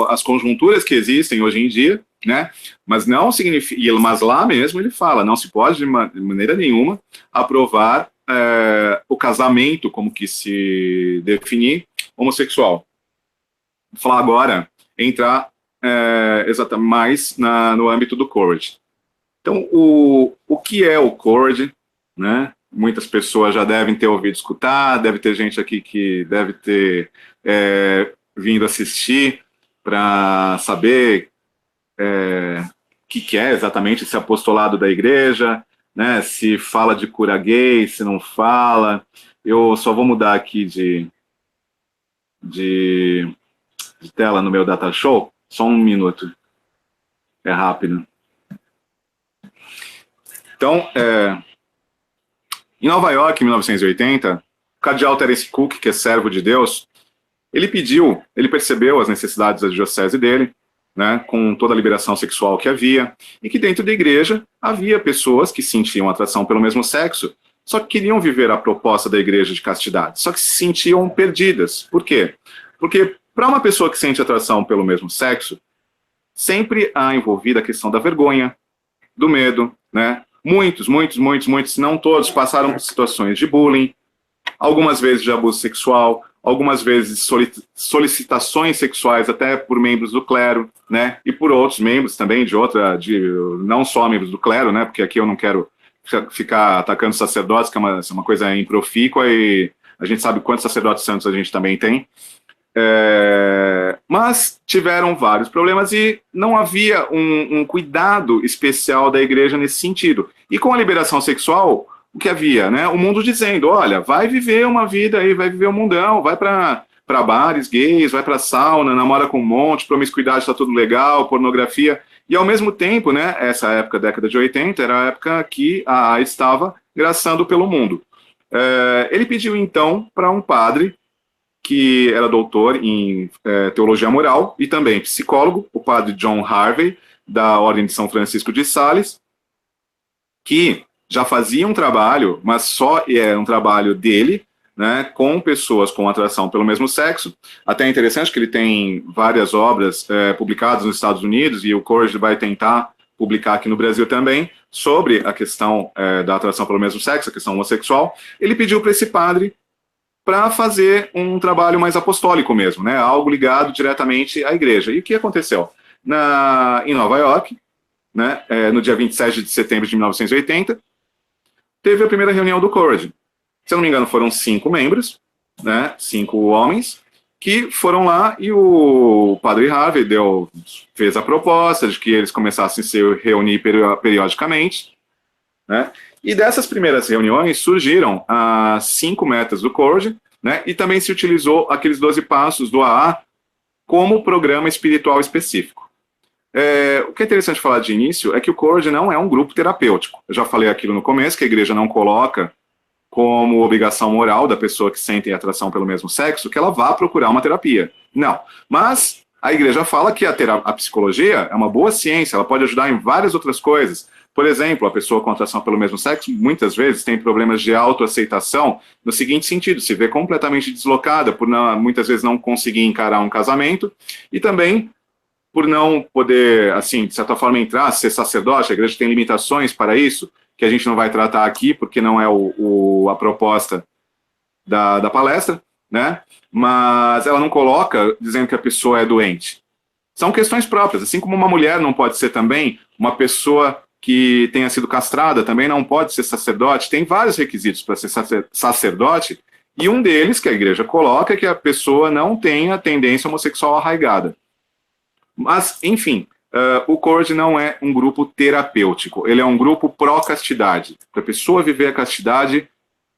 as conjunturas que existem hoje em dia, né? Mas não significa, mas lá mesmo ele fala, não se pode de maneira nenhuma aprovar o casamento como que se definir homossexual. Vou falar agora, entrar exatamente mais no âmbito do Courage. Então, o que é o Courage, né? Muitas pessoas já devem ter ouvido escutar, deve ter gente aqui que deve ter vindo assistir para saber o que é exatamente esse apostolado da igreja, né? Se fala de cura gay, se não fala. Eu só vou mudar aqui de tela no meu data show. Só um minuto. É rápido. Então, em Nova York, em 1980, o cardeal Terence Cook, que é servo de Deus, ele percebeu as necessidades da diocese dele, né, com toda a liberação sexual que havia, e que dentro da igreja havia pessoas que sentiam atração pelo mesmo sexo, só que queriam viver a proposta da igreja de castidade, só que se sentiam perdidas. Por quê? Porque para uma pessoa que sente atração pelo mesmo sexo, sempre há envolvida a questão da vergonha, do medo, né? Muitos, se não todos, passaram por situações de bullying, algumas vezes de abuso sexual, algumas vezes solicitações sexuais até por membros do clero, né? E por outros membros também não só membros do clero, né? Porque aqui eu não quero ficar atacando sacerdotes, que é uma coisa improfícua, e a gente sabe quantos sacerdotes santos a gente também tem. Mas tiveram vários problemas e não havia um cuidado especial da igreja nesse sentido. E com a liberação sexual, o que havia, né? O mundo dizendo, olha, vai viver uma vida aí, vai viver um mundão, vai para bares gays, vai para sauna, namora com um monte, promiscuidade está tudo legal, pornografia. E ao mesmo tempo, né, essa época, década de 80, era a época que a AIDS estava graçando pelo mundo. Ele pediu então para um padre que era doutor em teologia moral e também psicólogo, o padre John Harvey, da Ordem de São Francisco de Sales, que já fazia um trabalho, mas só era um trabalho dele, né, com pessoas com atração pelo mesmo sexo. Até é interessante que ele tem várias obras publicadas nos Estados Unidos, e o Courage vai tentar publicar aqui no Brasil também, sobre a questão da atração pelo mesmo sexo, a questão homossexual. Ele pediu para esse padre para fazer um trabalho mais apostólico mesmo, né, algo ligado diretamente à igreja. E o que aconteceu? Em Nova York, né, no dia 27 de setembro de 1980, teve a primeira reunião do Courage. Se eu não me engano, foram 5 membros, né, 5 homens, que foram lá e o padre Harvey fez a proposta de que eles começassem a se reunir periodicamente, né? E dessas primeiras reuniões surgiram as 5 metas do CORD, né? E também se utilizou aqueles 12 passos do AA como programa espiritual específico. O que é interessante falar de início é que o CORD não é um grupo terapêutico. Eu já falei aquilo no começo, que a igreja não coloca como obrigação moral da pessoa que sente atração pelo mesmo sexo que ela vá procurar uma terapia. Não. Mas a igreja fala que a psicologia é uma boa ciência, ela pode ajudar em várias outras coisas. Por exemplo, a pessoa com atração pelo mesmo sexo muitas vezes tem problemas de autoaceitação no seguinte sentido, se vê completamente deslocada por muitas vezes não conseguir encarar um casamento e também por não poder, assim, de certa forma entrar, ser sacerdote, a igreja tem limitações para isso, que a gente não vai tratar aqui, porque não é a proposta da palestra, né? Mas ela não coloca dizendo que a pessoa é doente. São questões próprias, assim como uma mulher não pode ser também uma pessoa que tenha sido castrada, também não pode ser sacerdote, tem vários requisitos para ser sacerdote, e um deles, que a igreja coloca, é que a pessoa não tenha tendência homossexual arraigada. Mas, enfim, o CORD não é um grupo terapêutico, ele é um grupo pró-castidade, para a pessoa viver a castidade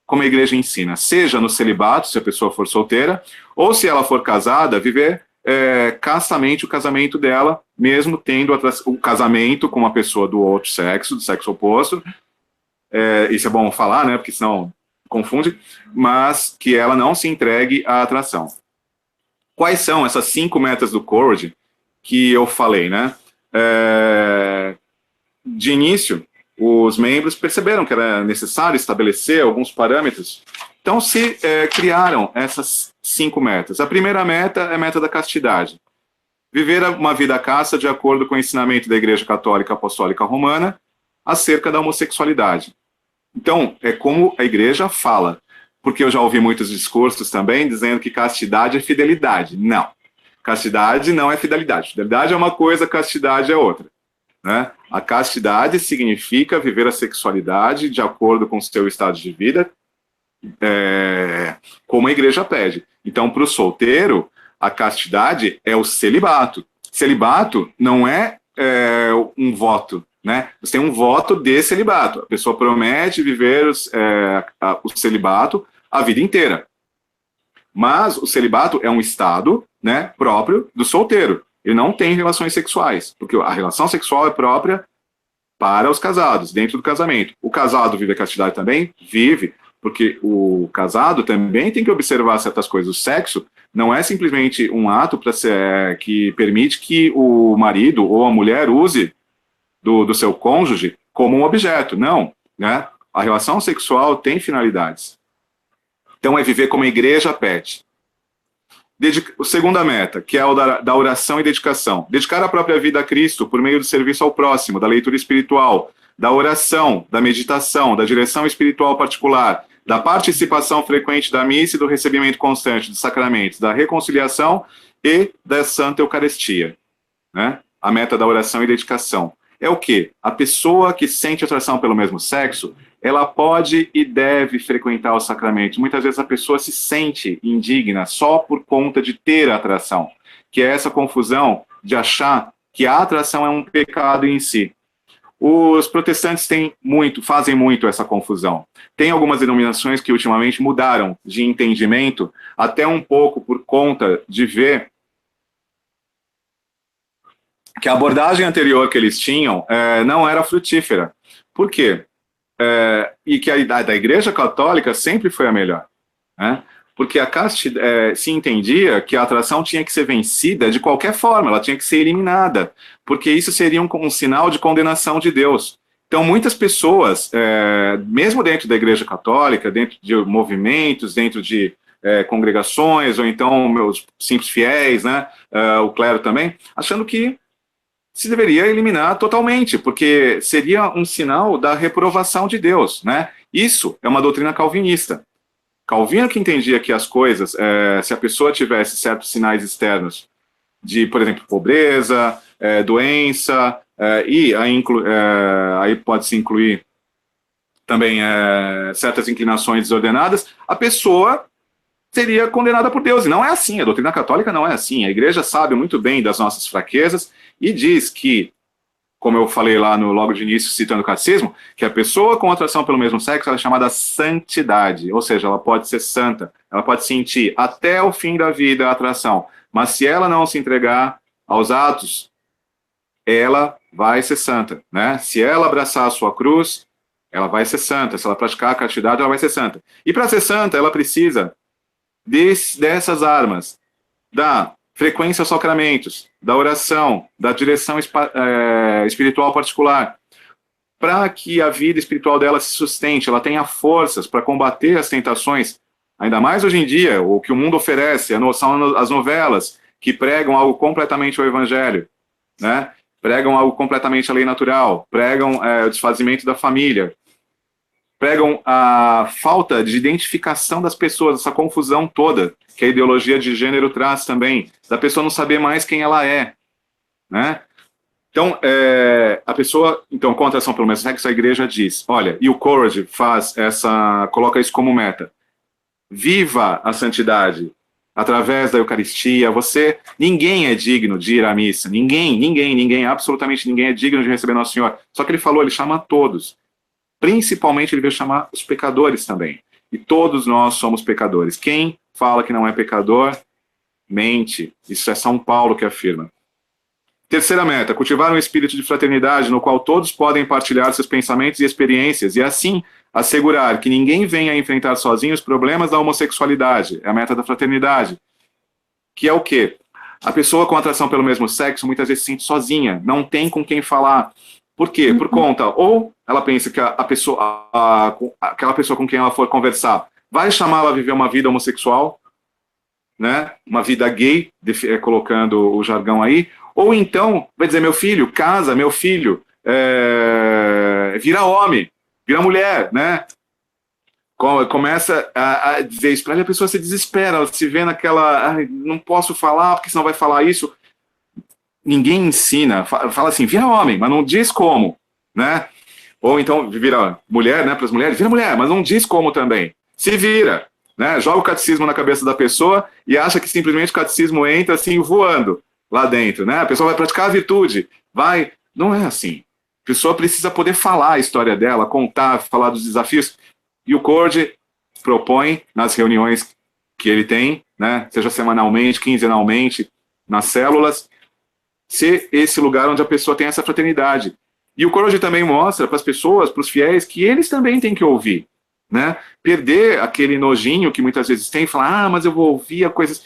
como a igreja ensina, seja no celibato, se a pessoa for solteira, ou se ela for casada, viver castamente o casamento dela, mesmo tendo o casamento com uma pessoa do outro sexo, do sexo oposto. Isso é bom falar, né, porque senão confunde, mas que ela não se entregue à atração. Quais são essas 5 metas do CORD que eu falei, né? De início, os membros perceberam que era necessário estabelecer alguns parâmetros, então se criaram essas 5 metas. A primeira meta é a meta da castidade. Viver uma vida casta de acordo com o ensinamento da Igreja Católica Apostólica Romana acerca da homossexualidade. Então, é como a igreja fala, porque eu já ouvi muitos discursos também dizendo que castidade é fidelidade. Não. Castidade não é fidelidade. Fidelidade é uma coisa, castidade é outra, né? A castidade significa viver a sexualidade de acordo com o seu estado de vida, como a igreja pede. Então, para o solteiro, a castidade é o celibato. Celibato não é um voto, né? Você tem um voto de celibato. A pessoa promete viver o celibato a vida inteira. Mas o celibato é um estado, né, próprio do solteiro. Ele não tem relações sexuais, porque a relação sexual é própria para os casados, dentro do casamento. O casado vive a castidade também? Vive, porque o casado também tem que observar certas coisas. O sexo não é simplesmente um ato que permite que o marido ou a mulher use do seu cônjuge como um objeto. Não, né? A relação sexual tem finalidades. Então é viver como a igreja pede. Segunda meta, que é o da oração e dedicação. Dedicar a própria vida a Cristo por meio do serviço ao próximo, da leitura espiritual, da oração, da meditação, da direção espiritual particular, da participação frequente da missa e do recebimento constante dos sacramentos, da reconciliação e da Santa Eucaristia, né? A meta da oração e dedicação. É o quê? A pessoa que sente atração pelo mesmo sexo, ela pode e deve frequentar os sacramentos. Muitas vezes a pessoa se sente indigna só por conta de ter atração, que é essa confusão de achar que a atração é um pecado em si. Os protestantes fazem muito essa confusão. Tem algumas denominações que ultimamente mudaram de entendimento, até um pouco por conta de ver que a abordagem anterior que eles tinham não era frutífera. Por quê? E que a da Igreja Católica sempre foi a melhor, né? Porque se entendia que a atração tinha que ser vencida de qualquer forma, ela tinha que ser eliminada, porque isso seria um sinal de condenação de Deus. Então, muitas pessoas, mesmo dentro da Igreja Católica, dentro de movimentos, dentro de congregações, ou então meus simples fiéis, né, o clero também, achando que se deveria eliminar totalmente, porque seria um sinal da reprovação de Deus, né? Isso é uma doutrina calvinista. Calvino que entendia que as coisas, se a pessoa tivesse certos sinais externos de, por exemplo, pobreza, doença, e aí pode-se incluir também certas inclinações desordenadas, a pessoa seria condenada por Deus. E não é assim, a doutrina católica não é assim. A igreja sabe muito bem das nossas fraquezas e diz que, como eu falei lá logo de início, citando o catecismo, que a pessoa com atração pelo mesmo sexo ela é chamada santidade, ou seja, ela pode ser santa, ela pode sentir até o fim da vida a atração, mas se ela não se entregar aos atos, ela vai ser santa, né? Se ela abraçar a sua cruz, ela vai ser santa. Se ela praticar a castidade, ela vai ser santa. E para ser santa, ela precisa dessas armas, da frequência aos sacramentos, da oração, da direção espiritual particular, para que a vida espiritual dela se sustente, ela tenha forças para combater as tentações, ainda mais hoje em dia, o que o mundo oferece, são as novelas, que pregam algo completamente ao evangelho, né? Pregam algo completamente à lei natural, pregam o desfazimento da família, pregam a falta de identificação das pessoas, essa confusão toda que a ideologia de gênero traz também, da pessoa não saber mais quem ela é, né? Então, a pessoa, então, com atração pelo mesmo sexo, a igreja diz, olha, e o Courage coloca isso como meta, viva a santidade através da Eucaristia. Ninguém é digno de ir à missa, ninguém, absolutamente ninguém é digno de receber Nosso Senhor. Só que ele chama a todos. Principalmente ele veio chamar os pecadores também. E todos nós somos pecadores. Quem fala que não é pecador, mente. Isso é São Paulo que afirma. Terceira meta, cultivar um espírito de fraternidade no qual todos podem partilhar seus pensamentos e experiências e assim assegurar que ninguém venha enfrentar sozinho os problemas da homossexualidade. É a meta da fraternidade. Que é o quê? A pessoa com atração pelo mesmo sexo muitas vezes se sente sozinha, não tem com quem falar. Por quê? Por conta, ou ela pensa que aquela pessoa com quem ela for conversar vai chamá-la a viver uma vida homossexual, né? Uma vida gay, colocando o jargão aí, ou então vai dizer, meu filho, casa, meu filho, vira homem, vira mulher, né? Começa a dizer isso para ela, a pessoa se desespera, ela se vê naquela, não posso falar, porque senão vai falar isso. Ninguém ensina, fala assim, vira homem, mas não diz como, né? Ou então vira mulher, né, para as mulheres, vira mulher, mas não diz como também. Se vira, né? Joga o catecismo na cabeça da pessoa e acha que simplesmente o catecismo entra assim voando lá dentro, né? A pessoa vai praticar a virtude, não é assim. A pessoa precisa poder falar a história dela, contar, falar dos desafios. E o Courage propõe nas reuniões que ele tem, né, seja semanalmente, quinzenalmente, nas células, ser esse lugar onde a pessoa tem essa fraternidade. E o Courage também mostra para as pessoas, para os fiéis, que eles também têm que ouvir, né? Perder aquele nojinho que muitas vezes tem, falar, mas eu vou ouvir coisas...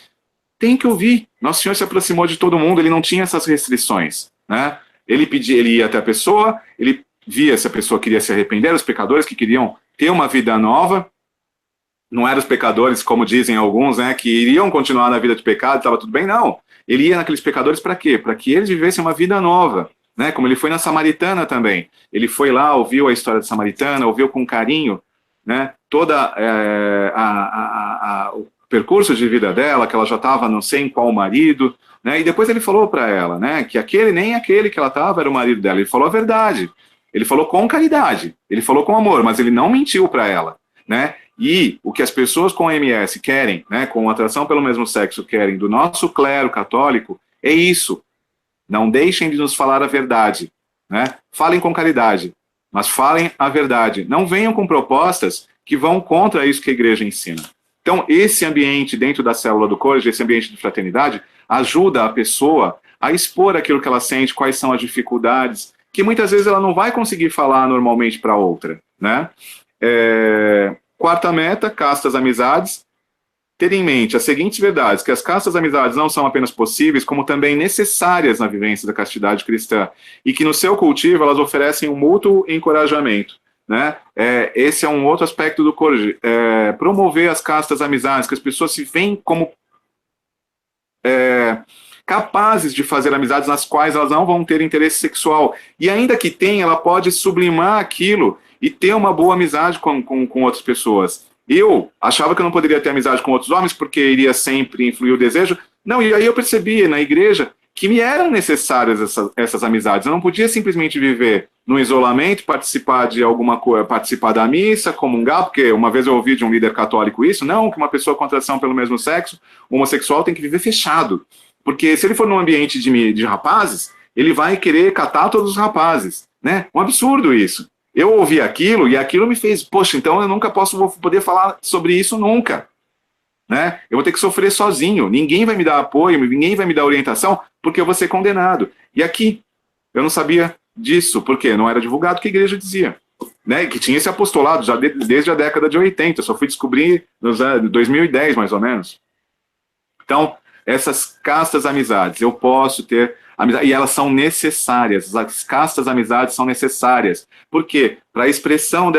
Tem que ouvir. Nosso Senhor se aproximou de todo mundo, ele não tinha essas restrições, né? Ele ia até a pessoa, ele via se a pessoa queria se arrepender, os pecadores que queriam ter uma vida nova, não eram os pecadores, como dizem alguns, né, que iriam continuar na vida de pecado, estava tudo bem, não. Ele ia naqueles pecadores para quê? Para que eles vivessem uma vida nova, né, como ele foi na Samaritana também. Ele foi lá, ouviu a história da Samaritana, ouviu com carinho, né, toda o percurso de vida dela, que ela já estava não sei em qual marido, né, e depois ele falou para ela, né, que nem aquele que ela estava era o marido dela. Ele falou a verdade, ele falou com caridade, ele falou com amor, mas ele não mentiu para ela, né. E o que as pessoas com MS querem, né, com atração pelo mesmo sexo querem do nosso clero católico, é isso. Não deixem de nos falar a verdade, né? Falem com caridade, mas falem a verdade. Não venham com propostas que vão contra isso que a igreja ensina. Então, esse ambiente dentro da célula do Courage, esse ambiente de fraternidade, ajuda a pessoa a expor aquilo que ela sente, quais são as dificuldades, que muitas vezes ela não vai conseguir falar normalmente para outra, né? Quarta meta, castas amizades. Ter em mente as seguintes verdades, que as castas amizades não são apenas possíveis, como também necessárias na vivência da castidade cristã, e que no seu cultivo elas oferecem um mútuo encorajamento, né? Esse é um outro aspecto do Courage, promover as castas amizades, que as pessoas se veem como capazes de fazer amizades nas quais elas não vão ter interesse sexual, e ainda que tenha, ela pode sublimar aquilo e ter uma boa amizade com outras pessoas. Eu achava que eu não poderia ter amizade com outros homens porque iria sempre influir o desejo. Não, e aí eu percebi na igreja que me eram necessárias essas amizades. Eu não podia simplesmente viver no isolamento, participar de alguma coisa, participar da missa, comungar, porque uma vez eu ouvi de um líder católico isso, não, que uma pessoa com atração pelo mesmo sexo, homossexual, tem que viver fechado. Porque se ele for num ambiente de rapazes, ele vai querer catar todos os rapazes, né? Um absurdo isso. Eu ouvi aquilo e aquilo me fez, poxa, então eu nunca vou poder falar sobre isso nunca. Né? Eu vou ter que sofrer sozinho, ninguém vai me dar apoio, ninguém vai me dar orientação, porque eu vou ser condenado. E aqui, eu não sabia disso, porque não era divulgado o que a igreja dizia. Né? Que tinha esse apostolado já desde a década de 80, eu só fui descobrir nos anos 2010, mais ou menos. Então, essas castas amizades, eu posso ter amizade, e elas são necessárias, as castas amizades são necessárias. Por quê? Para a expressão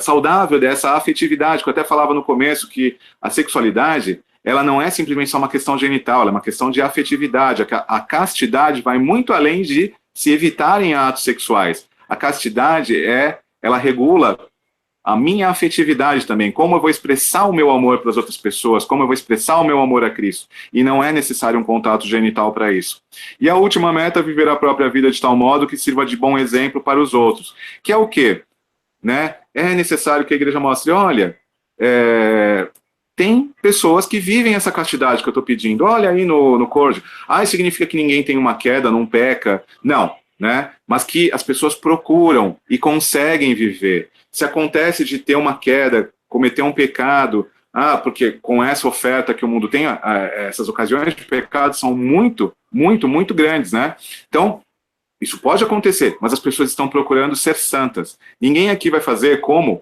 saudável dessa afetividade, que eu até falava no começo, que a sexualidade, ela não é simplesmente só uma questão genital, ela é uma questão de afetividade. A castidade vai muito além de se evitarem atos sexuais. A castidade, ela regula a minha afetividade também, como eu vou expressar o meu amor para as outras pessoas, como eu vou expressar o meu amor a Cristo. E não é necessário um contato genital para isso. E a última meta é viver a própria vida de tal modo que sirva de bom exemplo para os outros. Que é o quê? Né? É necessário que a igreja mostre, olha, tem pessoas que vivem essa castidade que eu estou pedindo. Olha aí no corde. Isso significa que ninguém tem uma queda, não peca. Não, né? Mas que as pessoas procuram e conseguem viver. Se acontece de ter uma queda, cometer um pecado, porque com essa oferta que o mundo tem, essas ocasiões de pecado são muito, muito, muito grandes, né? Então, isso pode acontecer, mas as pessoas estão procurando ser santas. Ninguém aqui vai fazer como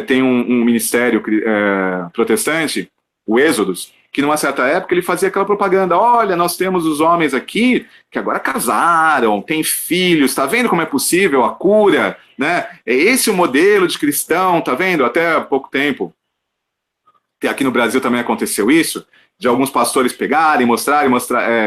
tem um ministério protestante, o Êxodos, que numa certa época ele fazia aquela propaganda, olha, nós temos os homens aqui que agora casaram, têm filhos, está vendo como é possível a cura, né? É esse o modelo de cristão, tá vendo? Até há pouco tempo, aqui no Brasil também aconteceu isso, de alguns pastores pegarem,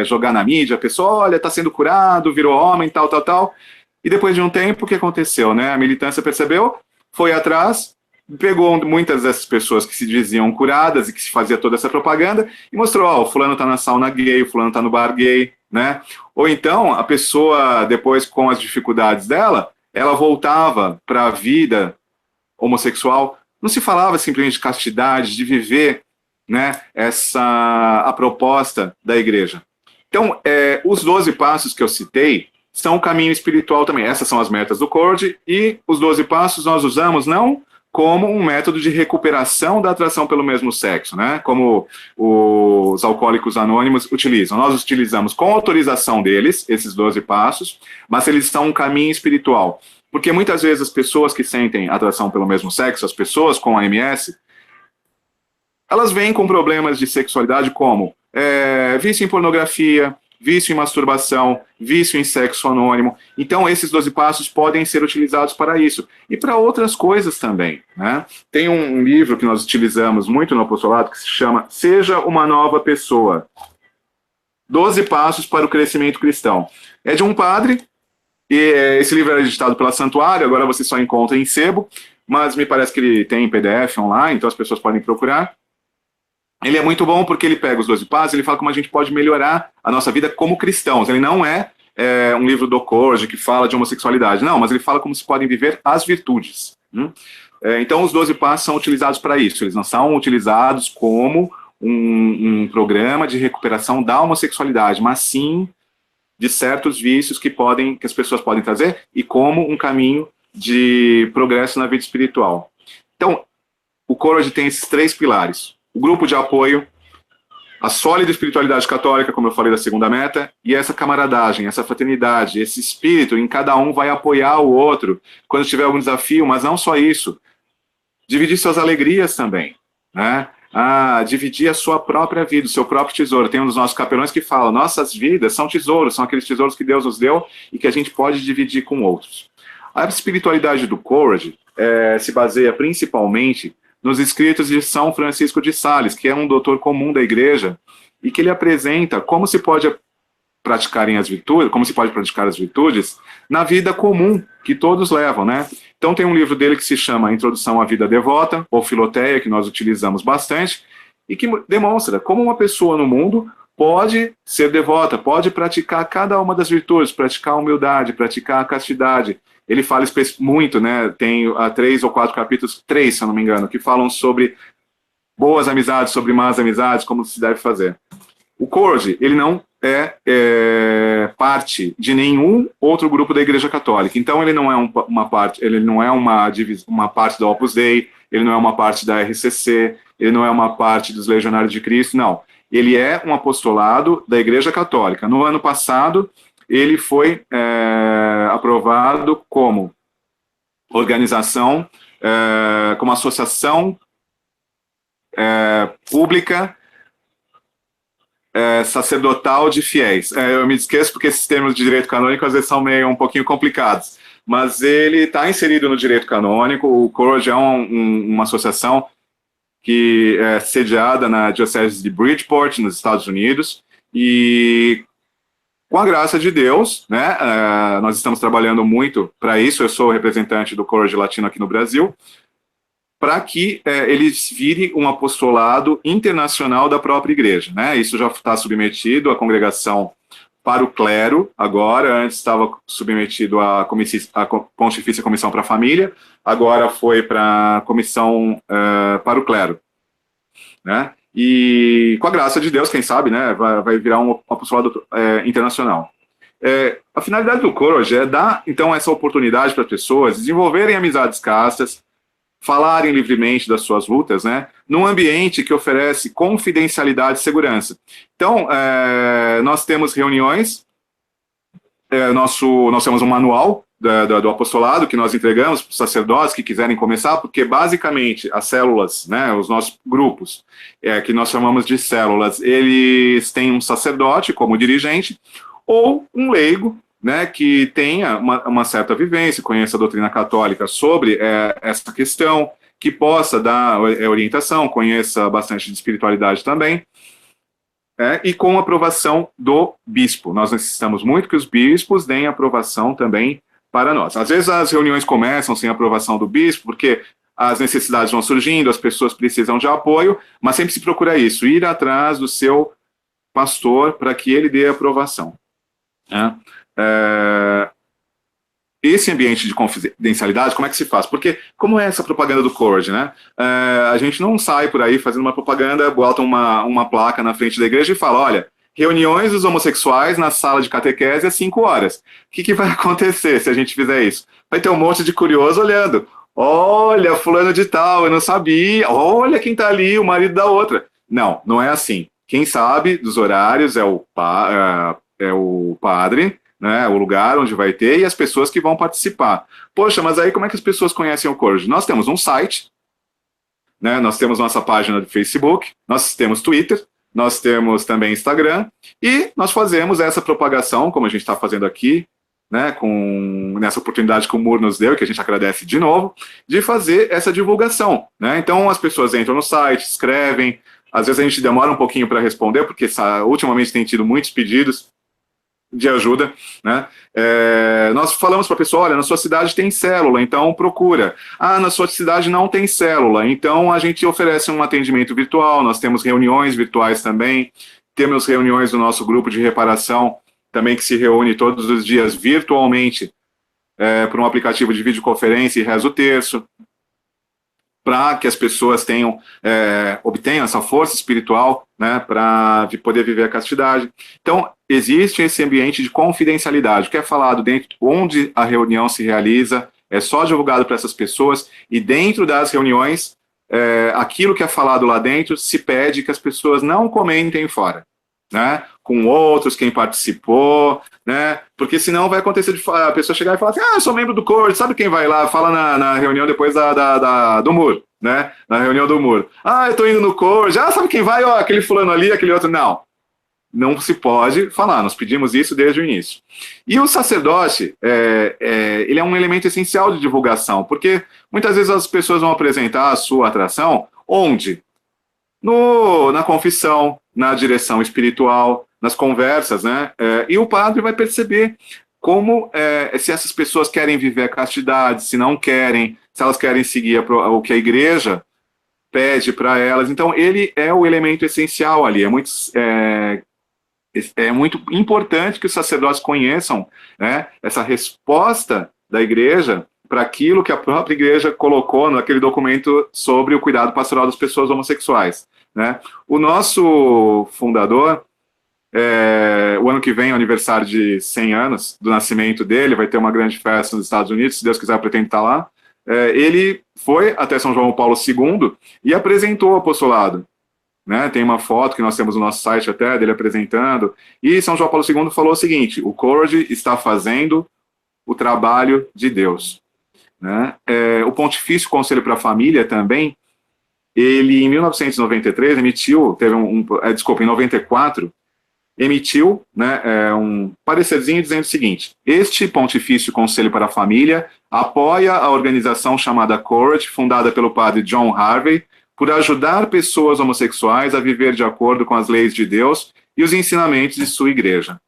jogar na mídia, a pessoa, olha, está sendo curado, virou homem, tal, e depois de um tempo, o que aconteceu, né? A militância percebeu, foi atrás, pegou muitas dessas pessoas que se diziam curadas e que se fazia toda essa propaganda e mostrou, o fulano está na sauna gay, o fulano está no bar gay, né? Ou então, a pessoa, depois com as dificuldades dela, ela voltava para a vida homossexual. Não se falava simplesmente de castidade, de viver, né, a proposta da igreja. Então, os 12 passos que eu citei são o caminho espiritual também. Essas são as metas do CORD, e os 12 passos nós usamos não como um método de recuperação da atração pelo mesmo sexo, né, como os alcoólicos anônimos utilizam. Nós utilizamos com autorização deles, esses 12 passos, mas eles são um caminho espiritual. Porque muitas vezes as pessoas que sentem atração pelo mesmo sexo, as pessoas com AMS, elas vêm com problemas de sexualidade como vício em pornografia, vício em masturbação, vício em sexo anônimo. Então, esses 12 passos podem ser utilizados para isso. E para outras coisas também, né? Tem um livro que nós utilizamos muito no apostolado que se chama Seja uma Nova Pessoa. 12 Passos para o Crescimento Cristão. É de um padre, e esse livro era editado pela Santuário, agora você só encontra em sebo, mas me parece que ele tem em PDF online, então as pessoas podem procurar. Ele é muito bom porque ele pega os 12 passos, ele fala como a gente pode melhorar a nossa vida como cristãos. Ele não é um livro do CORD que fala de homossexualidade, não, mas ele fala como se podem viver as virtudes. Então, os 12 passos são utilizados para isso, eles não são utilizados como um programa de recuperação da homossexualidade, mas sim de certos vícios que as pessoas podem trazer e como um caminho de progresso na vida espiritual. Então, o CORD tem esses 3 pilares. O grupo de apoio, a sólida espiritualidade católica, como eu falei da segunda meta, e essa camaradagem, essa fraternidade, esse espírito em cada um vai apoiar o outro quando tiver algum desafio, mas não só isso. Dividir suas alegrias também, né? Dividir a sua própria vida, o seu próprio tesouro. Tem um dos nossos capelões que fala, nossas vidas são tesouros, são aqueles tesouros que Deus nos deu e que a gente pode dividir com outros. A espiritualidade do CORD se baseia principalmente nos escritos de São Francisco de Sales, que é um doutor comum da igreja, e que ele apresenta como se pode praticar as virtudes na vida comum que todos levam, né? Então tem um livro dele que se chama Introdução à Vida Devota, ou Filoteia, que nós utilizamos bastante, e que demonstra como uma pessoa no mundo pode ser devota, pode praticar cada uma das virtudes, praticar a humildade, praticar a castidade. Ele fala muito, né? Tem 3 ou 4 capítulos, 3, se eu não me engano, que falam sobre boas amizades, sobre más amizades, como se deve fazer. O Corde, ele não é parte de nenhum outro grupo da Igreja Católica. Então, ele não é uma parte, ele não é uma parte da Opus Dei, ele não é uma parte da RCC, ele não é uma parte dos Legionários de Cristo, não. Ele é um apostolado da Igreja Católica. No ano passado, ele foi aprovado como organização, como associação pública sacerdotal de fiéis. Eu me esqueço porque esses termos de direito canônico às vezes são um pouquinho complicados, mas ele está inserido no direito canônico. O Corde é uma associação que é sediada na Diocese de Bridgeport, nos Estados Unidos, e com a graça de Deus, né, nós estamos trabalhando muito para isso. Eu sou o representante do Corde Latino aqui no Brasil, para que eles virem um apostolado internacional da própria igreja, né? Isso já está submetido à congregação para o clero, agora, antes estava submetido à Pontifícia Comissão para a Família, agora foi para a Comissão para o clero, né? E com a graça de Deus, quem sabe, né, vai virar um apostolado internacional. A finalidade do Corde é dar, então, essa oportunidade para as pessoas desenvolverem amizades castas, falarem livremente das suas lutas, né, num ambiente que oferece confidencialidade e segurança. Então, nós temos reuniões, nós temos um manual do apostolado que nós entregamos para os sacerdotes que quiserem começar, porque basicamente as células, né, os nossos grupos, que nós chamamos de células, eles têm um sacerdote como dirigente, ou um leigo, né, que tenha uma certa vivência, conheça a doutrina católica sobre essa questão, que possa dar orientação, conheça bastante de espiritualidade também, e com aprovação do bispo. Nós necessitamos muito que os bispos deem aprovação também para nós. Às vezes as reuniões começam sem aprovação do bispo, porque as necessidades vão surgindo, as pessoas precisam de apoio, mas sempre se procura isso, ir atrás do seu pastor para que ele dê aprovação, né? Esse ambiente de confidencialidade, como é que se faz? Porque, como é essa propaganda do Corde, né? A gente não sai por aí fazendo uma propaganda, bota uma placa na frente da igreja e fala, olha, reuniões dos homossexuais na sala de catequese às 5 horas. O que vai acontecer se a gente fizer isso? Vai ter um monte de curioso olhando. Olha, fulano de tal, eu não sabia. Olha quem tá ali, o marido da outra. Não, não é assim. Quem sabe dos horários é o padre, né, o lugar onde vai ter, e as pessoas que vão participar. Poxa, mas aí como é que as pessoas conhecem o Corde? Nós temos um site, né, nós temos nossa página do Facebook, nós temos Twitter, nós temos também Instagram, e nós fazemos essa propagação, como a gente está fazendo aqui, né, nessa oportunidade que o MUR nos deu, que a gente agradece de novo, de fazer essa divulgação, né? Então as pessoas entram no site, escrevem, às vezes a gente demora um pouquinho para responder, porque ultimamente tem tido muitos pedidos de ajuda, né? Nós falamos para a pessoa, olha, na sua cidade tem célula, então procura. Na sua cidade não tem célula, então a gente oferece um atendimento virtual, nós temos reuniões virtuais também, temos reuniões do nosso grupo de reparação, também que se reúne todos os dias virtualmente, por um aplicativo de videoconferência e reza o terço, para que as pessoas obtenham essa força espiritual, né, para poder viver a castidade. Então, existe esse ambiente de confidencialidade, o que é falado dentro, onde a reunião se realiza, é só divulgado para essas pessoas, e dentro das reuniões, aquilo que é falado lá dentro, se pede que as pessoas não comentem fora, né, com outros, quem participou, né, porque senão vai acontecer de a pessoa chegar e falar assim, eu sou membro do Corde, sabe quem vai lá, fala na reunião depois do MUR, né, na reunião do MUR, eu tô indo no Corde, sabe quem vai, aquele fulano ali, aquele outro, não se pode falar, nós pedimos isso desde o início. E o sacerdote, ele é um elemento essencial de divulgação, porque muitas vezes as pessoas vão apresentar a sua atração, onde? Na confissão, na direção espiritual, nas conversas, né? E o padre vai perceber como, se essas pessoas querem viver a castidade, se não querem, se elas querem seguir o que a igreja pede para elas. Então, ele é o elemento essencial ali. É muito é muito importante que os sacerdotes conheçam, né, essa resposta da igreja para aquilo que a própria igreja colocou naquele documento sobre o cuidado pastoral das pessoas homossexuais, né? O nosso fundador, o ano que vem é o aniversário de 100 anos do nascimento dele, vai ter uma grande festa nos Estados Unidos, se Deus quiser eu pretendo estar lá. Ele foi até São João Paulo II e apresentou o apostolado, né? Tem uma foto que nós temos no nosso site até, dele apresentando, e São João Paulo II falou o seguinte: o Courage está fazendo o trabalho de Deus, né? O Pontifício Conselho para a Família também, ele em 1993 emitiu, em 94, emitiu, né, um parecerzinho dizendo o seguinte: este Pontifício Conselho para a Família apoia a organização chamada Courage, fundada pelo padre John Harvey, por ajudar pessoas homossexuais a viver de acordo com as leis de Deus e os ensinamentos de sua igreja.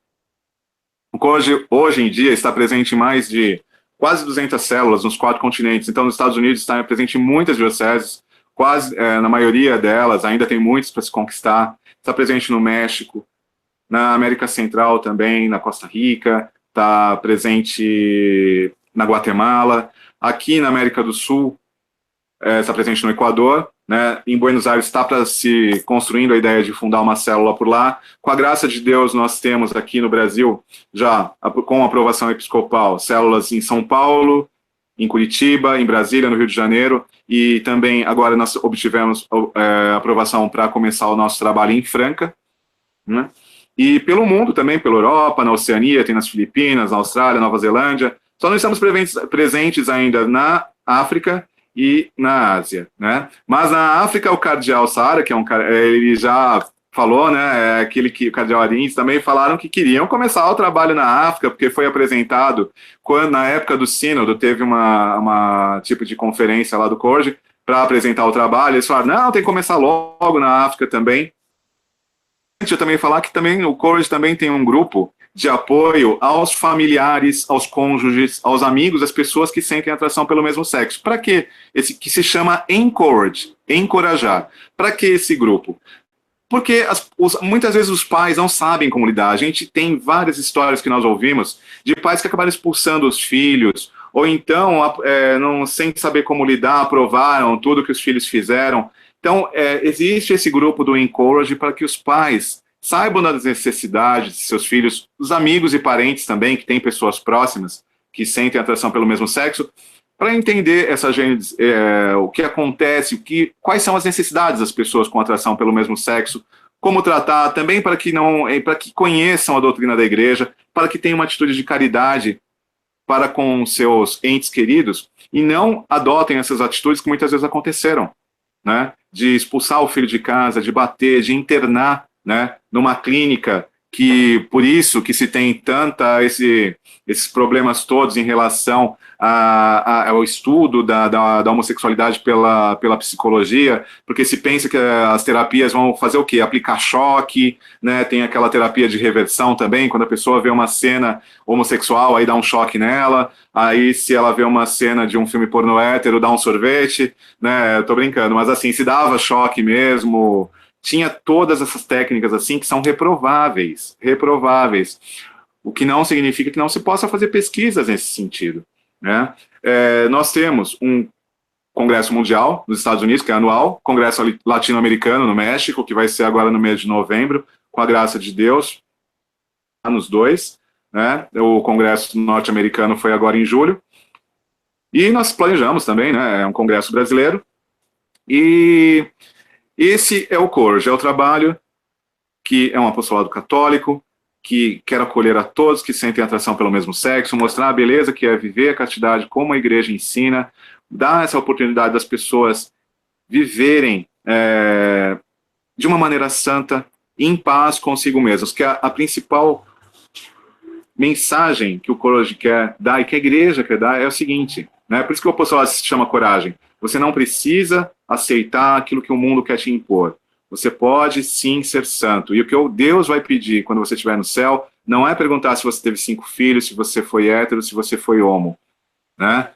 O Courage, hoje em dia, está presente em mais de quase 200 células nos 4 continentes. Então, nos Estados Unidos está presente em muitas dioceses, quase na maioria delas, ainda tem muitos para se conquistar. Está presente no México, na América Central também, na Costa Rica, está presente na Guatemala, aqui na América do Sul, está presente no Equador, né? Em Buenos Aires está para se construindo a ideia de fundar uma célula por lá. Com a graça de Deus, nós temos aqui no Brasil, já com aprovação episcopal, células em São Paulo, em Curitiba, em Brasília, no Rio de Janeiro, e também agora nós obtivemos aprovação para começar o nosso trabalho em Franca, né? E pelo mundo também, pela Europa, na Oceania, tem nas Filipinas, na Austrália, Nova Zelândia. Só não estamos presentes ainda na África e na Ásia, né? Mas na África, o cardeal Sara, que é ele já falou, né, o cardeal Arins também falaram que queriam começar o trabalho na África, porque foi apresentado, quando na época do sínodo, teve uma tipo de conferência lá do Courage para apresentar o trabalho, eles falaram, não, tem que começar logo na África também. Eu também falar que também o Courage também tem um grupo de apoio aos familiares, aos cônjuges, aos amigos, às pessoas que sentem atração pelo mesmo sexo. Para que esse que se chama Encourage, encorajar? Para que esse grupo? Porque muitas vezes os pais não sabem como lidar. A gente tem várias histórias que nós ouvimos de pais que acabaram expulsando os filhos, ou então, não, sem saber como lidar, aprovaram tudo que os filhos fizeram. Então, existe esse grupo do Encourage para que os pais saibam das necessidades de seus filhos, os amigos e parentes também, que têm pessoas próximas que sentem atração pelo mesmo sexo, para entender o que acontece, quais são as necessidades das pessoas com atração pelo mesmo sexo, como tratar, também para que conheçam a doutrina da igreja, para que tenham uma atitude de caridade para com seus entes queridos e não adotem essas atitudes que muitas vezes aconteceram, né? De expulsar o filho de casa, de bater, de internar, né, numa clínica, que por isso que se tem esses problemas todos em relação ao estudo da homossexualidade pela psicologia, porque se pensa que as terapias vão fazer o quê? Aplicar choque, né? Tem aquela terapia de reversão também, quando a pessoa vê uma cena homossexual, aí dá um choque nela, aí se ela vê uma cena de um filme pornô hétero, dá um sorvete, né? Eu tô brincando, mas assim, se dava choque mesmo, tinha todas essas técnicas assim que são reprováveis, o que não significa que não se possa fazer pesquisas nesse sentido, né? Nós temos um Congresso Mundial nos Estados Unidos, que é anual, Congresso Latino-Americano no México, que vai ser agora no mês de novembro, com a graça de Deus, nos 2, né? O Congresso norte-americano foi agora em julho, e nós planejamos também, né? É um congresso brasileiro, e esse é o Courage, é o trabalho que é um apostolado católico, que quer acolher a todos que sentem atração pelo mesmo sexo, mostrar a beleza que é viver a castidade como a igreja ensina, dar essa oportunidade das pessoas viverem de uma maneira santa, em paz consigo mesmos, que a principal mensagem que o Courage quer dar e que a igreja quer dar é o seguinte, né? Por isso que o apostolado se chama coragem. Você não precisa aceitar aquilo que o mundo quer te impor. Você pode sim ser santo. E o que Deus vai pedir quando você estiver no céu não é perguntar se você teve 5 filhos, se você foi hétero, se você foi homo, né?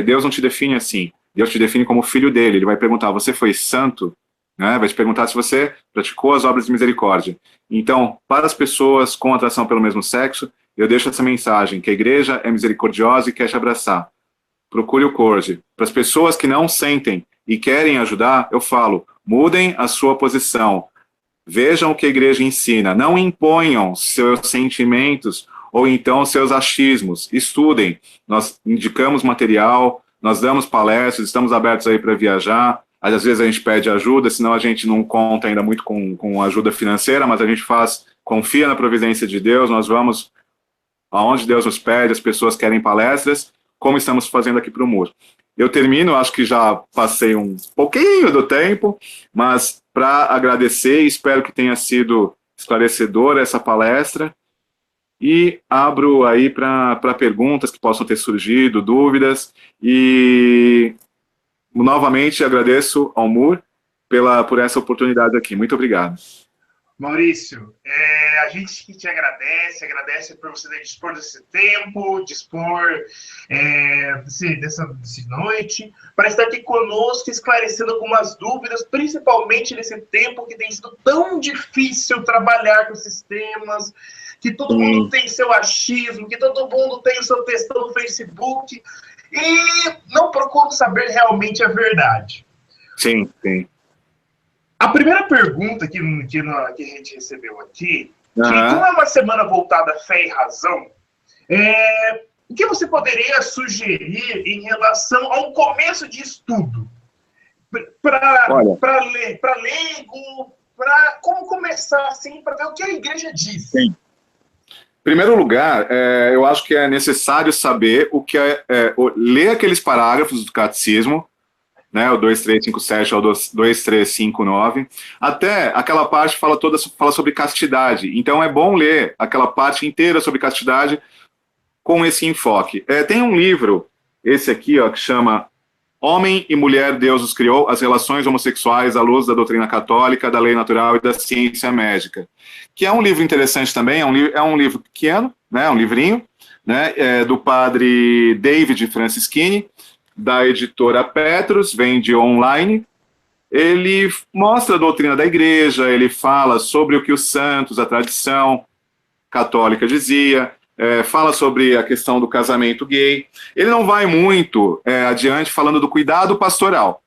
Deus não te define assim. Deus te define como filho dele. Ele vai perguntar, você foi santo? né? Vai te perguntar se você praticou as obras de misericórdia. Então, para as pessoas com atração pelo mesmo sexo, eu deixo essa mensagem, que a igreja é misericordiosa e quer te abraçar. Procure o Corde. Para as pessoas que não sentem e querem ajudar, eu falo, mudem a sua posição. Vejam o que a igreja ensina. Não imponham seus sentimentos ou então seus achismos. Estudem. Nós indicamos material, nós damos palestras, estamos abertos aí para viajar. Às vezes a gente pede ajuda, senão a gente não conta ainda muito com ajuda financeira, mas a gente confia na providência de Deus, nós vamos aonde Deus nos pede, as pessoas querem palestras, como estamos fazendo aqui para o Mur. Eu termino, acho que já passei um pouquinho do tempo, mas para agradecer, espero que tenha sido esclarecedora essa palestra, e abro aí para perguntas que possam ter surgido, dúvidas, e novamente agradeço ao Mur por essa oportunidade aqui. Muito obrigado. Maurício, a gente que te agradece por você dispor desse tempo, dessa noite, para estar aqui conosco, esclarecendo algumas dúvidas, principalmente nesse tempo que tem sido tão difícil trabalhar com esses temas, que todo mundo tem seu achismo, que todo mundo tem o seu textão no Facebook, e não procuram saber realmente a verdade. Sim, sim. A primeira pergunta que a gente recebeu aqui, que como é uma semana voltada à fé e razão, o que você poderia sugerir em relação ao começo de estudo? Para leigo, para como começar assim, para ver o que a igreja diz? Sim. Em primeiro lugar, eu acho que é necessário saber o que ler aqueles parágrafos do catecismo, né, o 2357 ao 2359, até aquela parte fala sobre castidade. Então é bom ler aquela parte inteira sobre castidade com esse enfoque. Tem um livro, esse aqui, ó, que chama Homem e Mulher, Deus os Criou, as Relações Homossexuais à Luz da Doutrina Católica, da Lei Natural e da Ciência Médica, que é um livro interessante também, é um livro pequeno, né, um livrinho, né, do padre David Francisquini, da editora Petrus, vende online. Ele mostra a doutrina da igreja, ele fala sobre o que os santos, a tradição católica dizia, fala sobre a questão do casamento gay. Ele não vai muito adiante falando do cuidado pastoral,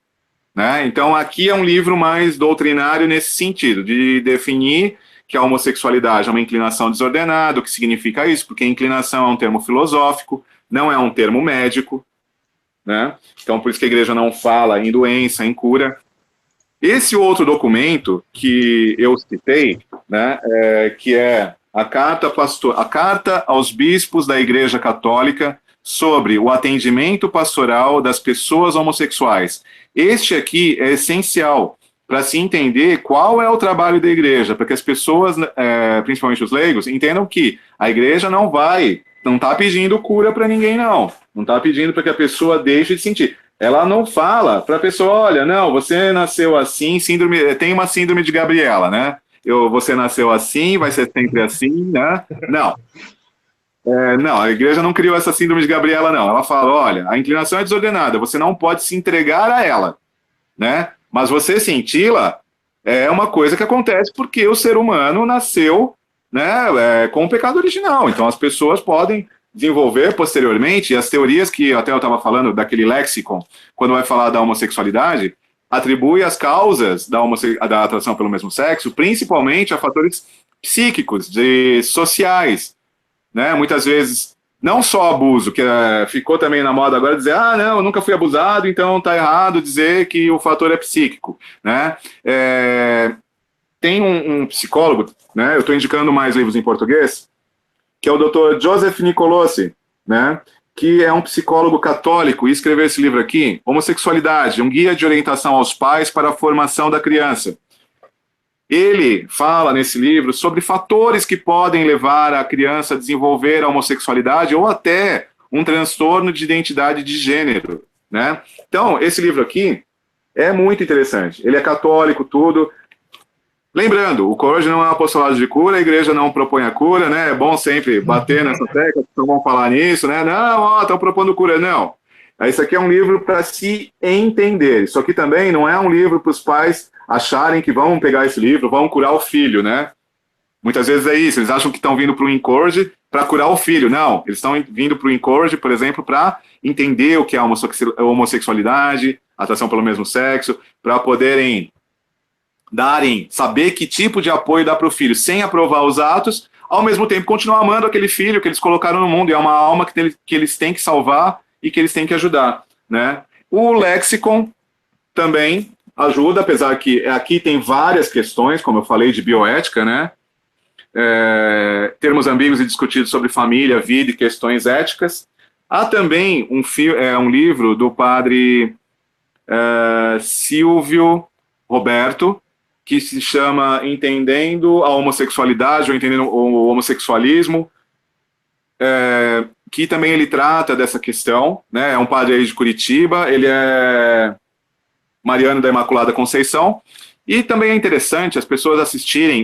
né? Então aqui é um livro mais doutrinário nesse sentido, de definir que a homossexualidade é uma inclinação desordenada, o que significa isso, porque inclinação é um termo filosófico, não é um termo médico, né? Então, por isso que a igreja não fala em doença, em cura. Esse outro documento que eu citei, né, que é a carta aos bispos da Igreja Católica sobre o atendimento pastoral das pessoas homossexuais. Este aqui é essencial para se entender qual é o trabalho da igreja, para que as pessoas, principalmente os leigos, entendam que a igreja não está pedindo cura para ninguém, não está pedindo para que a pessoa deixe de sentir. Ela não fala para a pessoa, olha, não, você nasceu assim, tem uma síndrome de Gabriela, né? Você nasceu assim, vai ser sempre assim, né? Não. Não, a igreja não criou essa síndrome de Gabriela, não. Ela fala, olha, a inclinação é desordenada, você não pode se entregar a ela, né? Mas você senti-la é uma coisa que acontece porque o ser humano nasceu, né, com o pecado original. Então as pessoas podem desenvolver posteriormente, e as teorias que até eu estava falando daquele léxico, quando vai falar da homossexualidade, atribui as causas da atração pelo mesmo sexo, principalmente a fatores psíquicos, sociais, né? Muitas vezes, não só abuso, que ficou também na moda agora dizer, não, eu nunca fui abusado, então está errado dizer que o fator é psíquico, né? Tem um psicólogo, né? Eu estou indicando mais livros em português, que é o Dr. Joseph Nicolosi, né, que é um psicólogo católico, e escreveu esse livro aqui, Homossexualidade, um guia de orientação aos pais para a formação da criança. Ele fala nesse livro sobre fatores que podem levar a criança a desenvolver a homossexualidade ou até um transtorno de identidade de gênero, né? Então, esse livro aqui é muito interessante. Ele é católico, tudo. Lembrando, o Corde não é um apostolado de cura, a igreja não propõe a cura, né? É bom sempre bater nessa tecla, não vão falar nisso, né? Não, estão propondo cura, não. Esse aqui é um livro para se entender. Isso aqui também não é um livro para os pais acharem que vão pegar esse livro, vão curar o filho, né? Muitas vezes é isso, eles acham que estão vindo para o Encourage para curar o filho. Não, eles estão vindo para o Encourage, por exemplo, para entender o que é a homossexualidade, atração pelo mesmo sexo, para poderem saber que tipo de apoio dá para o filho, sem aprovar os atos, ao mesmo tempo continuar amando aquele filho que eles colocaram no mundo, e é uma alma que eles têm que salvar e que eles têm que ajudar, né? O Lexicon também ajuda, apesar que aqui tem várias questões, como eu falei, de bioética, né? Termos ambíguos e discutidos sobre família, vida e questões éticas. Há também um livro do padre Silvio Roberto, que se chama Entendendo a Homossexualidade ou Entendendo o Homossexualismo, que também ele trata dessa questão, né? É um padre aí de Curitiba, ele é mariano da Imaculada Conceição, e também é interessante as pessoas assistirem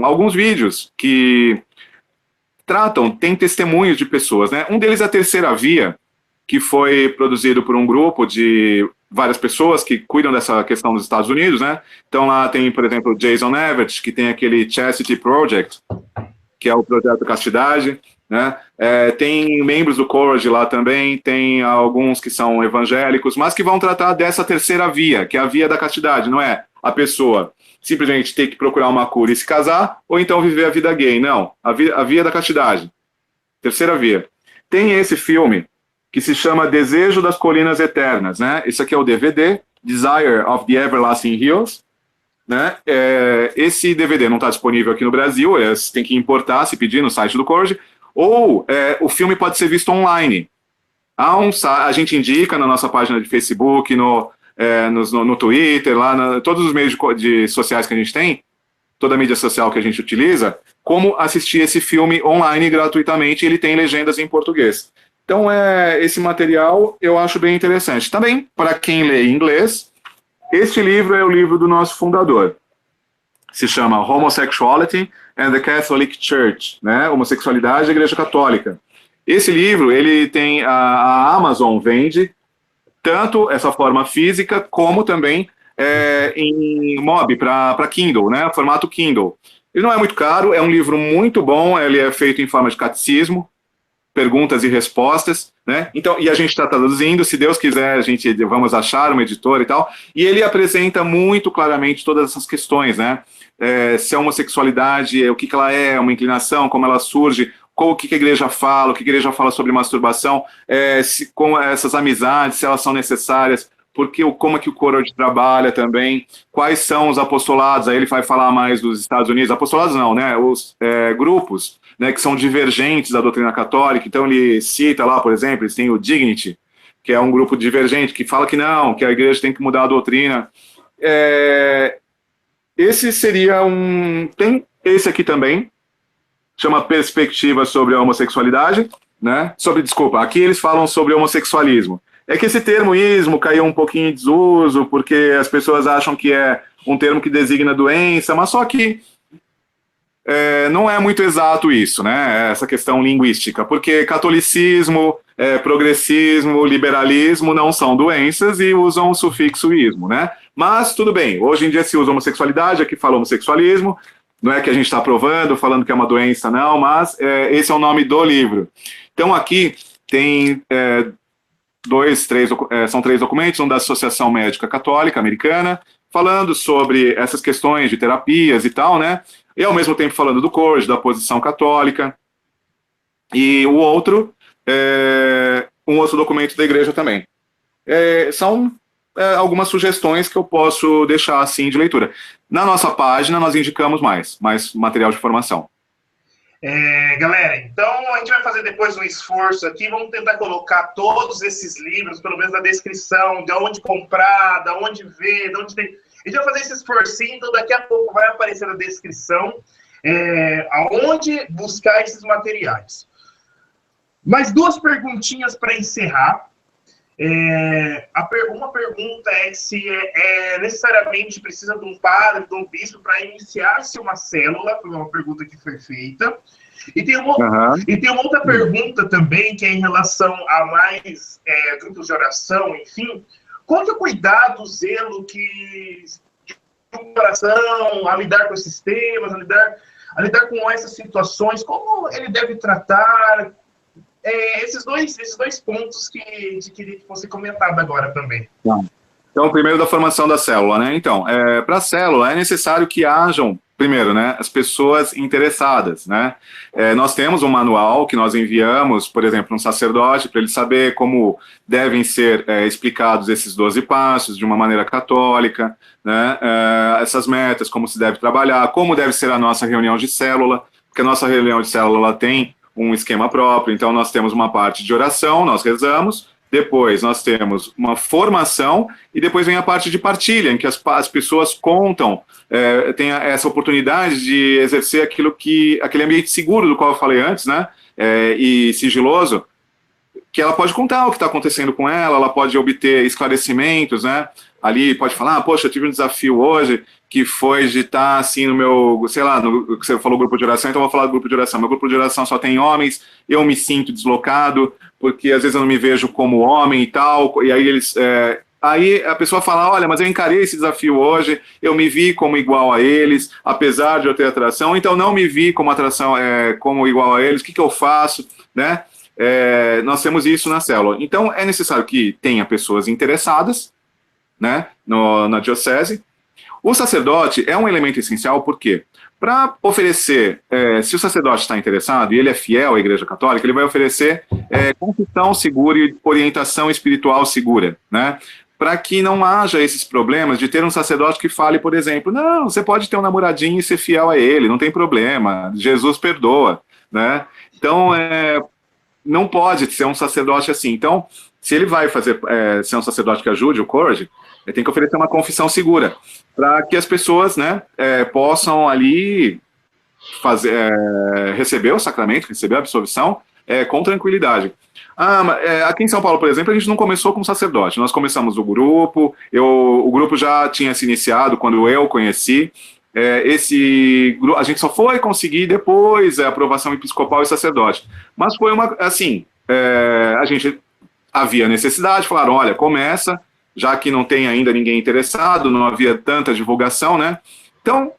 alguns vídeos que tem testemunhos de pessoas, né? Um deles é a Terceira Via, que foi produzido por um grupo de várias pessoas que cuidam dessa questão nos Estados Unidos, né? Então lá tem, por exemplo, o Jason Everett, que tem aquele Chastity Project, que é o projeto Castidade, né? Tem membros do Courage lá também, tem alguns que são evangélicos, mas que vão tratar dessa terceira via, que é a via da castidade, não é a pessoa simplesmente ter que procurar uma cura e se casar, ou então viver a vida gay, não, a via da castidade, terceira via. Tem esse filme que se chama Desejo das Colinas Eternas, né? Esse aqui é o DVD, Desire of the Everlasting Hills, né? Esse DVD não está disponível aqui no Brasil, você tem que importar, se pedir no site do Courage, ou o filme pode ser visto online. A gente indica na nossa página de Facebook, no Twitter, todos os meios sociais que a gente tem, toda a mídia social que a gente utiliza, como assistir esse filme online gratuitamente, ele tem legendas em português. Então, esse material eu acho bem interessante. Também, para quem lê inglês, este livro é o livro do nosso fundador. Se chama Homosexuality and the Catholic Church, né? Homossexualidade e a Igreja Católica. Esse livro, ele tem, a Amazon vende tanto essa forma física, como também em MOB, para Kindle, né? Formato Kindle. Ele não é muito caro, é um livro muito bom, ele é feito em forma de catecismo, perguntas e respostas, né? Então, e a gente está traduzindo, se Deus quiser, vamos achar uma editora e tal, e ele apresenta muito claramente todas essas questões, né? Se a homossexualidade, o que ela é, uma inclinação, como ela surge, o que a igreja fala, o que a igreja fala sobre masturbação, como essas amizades, se elas são necessárias, como é que o Courage trabalha também, quais são os apostolados, aí ele vai falar mais dos Estados Unidos, apostolados não, né? Os grupos, né, que são divergentes da doutrina católica. Então ele cita lá, por exemplo, eles têm o Dignity, que é um grupo divergente, que fala que não, que a igreja tem que mudar a doutrina. Esse seria tem esse aqui também, chama Perspectiva sobre a Homossexualidade, né? Aqui eles falam sobre homossexualismo. É que esse termo ismo caiu um pouquinho em desuso, porque as pessoas acham que é um termo que designa doença, mas só que não é muito exato isso, né? Essa questão linguística, porque catolicismo, progressismo, liberalismo não são doenças e usam o sufixo ismo, né? Mas tudo bem, hoje em dia se usa homossexualidade, aqui fala homossexualismo, não é que a gente está aprovando, falando que é uma doença, não, mas esse é o nome do livro. Então aqui tem são 3 documentos, um da Associação Médica Católica Americana, falando sobre essas questões de terapias e tal, né? E ao mesmo tempo falando do Courage, da posição católica. E o outro, um outro documento da igreja também. São algumas sugestões que eu posso deixar assim de leitura. Na nossa página nós indicamos mais material de formação. Galera, então a gente vai fazer depois um esforço aqui, vamos tentar colocar todos esses livros, pelo menos na descrição, de onde comprar, de onde ver, de onde tem... A gente vai fazer esse esforcinho, então daqui a pouco vai aparecer na descrição aonde buscar esses materiais. Mais 2 perguntinhas para encerrar. Uma pergunta é se necessariamente precisa de um padre, de um bispo para iniciar-se uma célula, foi uma pergunta que foi feita. E tem uma outra pergunta também, que é em relação a mais grupos de oração, enfim. Qual que é o cuidado, o zelo que de oração, a lidar com esses temas, a lidar com essas situações, como ele deve tratar esses dois pontos que queria que fosse comentado agora também. Então, primeiro da formação da célula, né? Então, para a célula é necessário que hajam, primeiro, né, as pessoas interessadas, né? Nós temos um manual que nós enviamos, por exemplo, um sacerdote, para ele saber como devem ser explicados esses 12 passos de uma maneira católica, né? Essas metas, como se deve trabalhar, como deve ser a nossa reunião de célula, porque a nossa reunião de célula ela tem um esquema próprio, então nós temos uma parte de oração, nós rezamos, depois nós temos uma formação e depois vem a parte de partilha, em que as pessoas contam, tem essa oportunidade de exercer aquele ambiente seguro do qual eu falei antes, né, e sigiloso, que ela pode contar o que está acontecendo com ela pode obter esclarecimentos, né, ali pode falar, poxa, eu tive um desafio hoje, que foi de estar assim no meu, sei lá, no que você falou grupo de oração, então eu vou falar do grupo de oração. Meu grupo de oração só tem homens, eu me sinto deslocado, porque às vezes eu não me vejo como homem e tal, e aí aí a pessoa fala, olha, mas eu encarei esse desafio hoje, eu me vi como igual a eles, apesar de eu ter atração, então não me vi como atração, como igual a eles, o que eu faço, né? Nós temos isso na célula. Então é necessário que tenha pessoas interessadas, né, na diocese. O sacerdote é um elemento essencial, por quê? Para oferecer, se o sacerdote está interessado e ele é fiel à Igreja Católica, ele vai oferecer confissão segura e orientação espiritual segura, né? Para que não haja esses problemas de ter um sacerdote que fale, por exemplo, não, você pode ter um namoradinho e ser fiel a ele, não tem problema, Jesus perdoa, né? Então, não pode ser um sacerdote assim. Então, se ele vai ser um sacerdote que ajude o cônjuge, ele tem que oferecer uma confissão segura, para que as pessoas, né, possam ali receber o sacramento, receber a absolvição com tranquilidade. Aqui em São Paulo, por exemplo, a gente não começou como sacerdote, nós começamos o grupo, o grupo já tinha se iniciado quando eu conheci, a gente só foi conseguir depois a aprovação episcopal e sacerdote, mas foi a gente havia necessidade, falaram, olha, começa, já que não tem ainda ninguém interessado, não havia tanta divulgação, né? Então,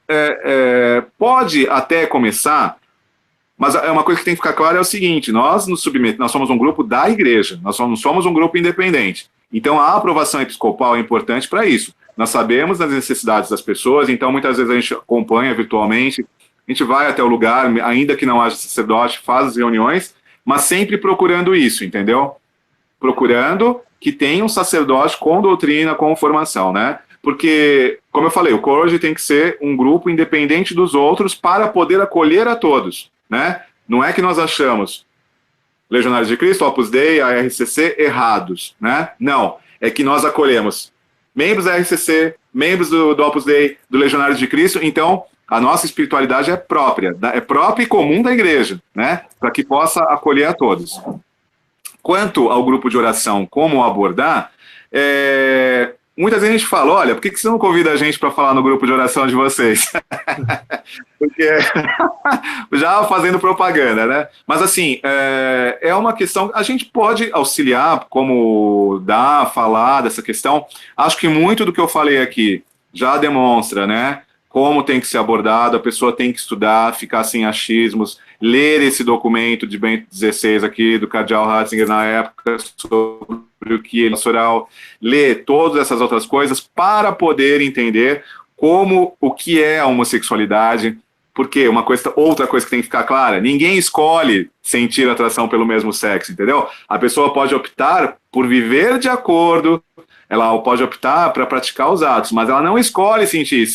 pode até começar, mas uma coisa que tem que ficar clara é o seguinte, nós somos um grupo da igreja, nós não somos um grupo independente. Então, a aprovação episcopal é importante para isso. Nós sabemos das necessidades das pessoas, então muitas vezes a gente acompanha virtualmente, a gente vai até o lugar, ainda que não haja sacerdote, faz as reuniões, mas sempre procurando isso, entendeu? Procurando que tenha um sacerdote com doutrina, com formação, né? Porque, como eu falei, o cônjuge tem que ser um grupo independente dos outros para poder acolher a todos, né? Não é que nós achamos Legionários de Cristo, Opus Dei, a RCC errados, né? Não, é que nós acolhemos membros da RCC, membros do Opus Dei, do Legionários de Cristo, então a nossa espiritualidade é própria e comum da igreja, né? Para que possa acolher a todos. Quanto ao grupo de oração, como abordar, muitas vezes a gente fala, olha, por que você não convida a gente para falar no grupo de oração de vocês? Porque, já fazendo propaganda, né? Mas assim, é uma questão, a gente pode auxiliar, como falar dessa questão, acho que muito do que eu falei aqui já demonstra, né? Como tem que ser abordado, a pessoa tem que estudar, ficar sem achismos, ler esse documento de Bento XVI aqui, do cardeal Ratzinger na época, sobre o que ele pastoral, ler todas essas outras coisas para poder entender o que é a homossexualidade, porque outra coisa que tem que ficar clara, ninguém escolhe sentir atração pelo mesmo sexo, entendeu? A pessoa pode optar por viver de acordo, ela pode optar para praticar os atos, mas ela não escolhe sentir.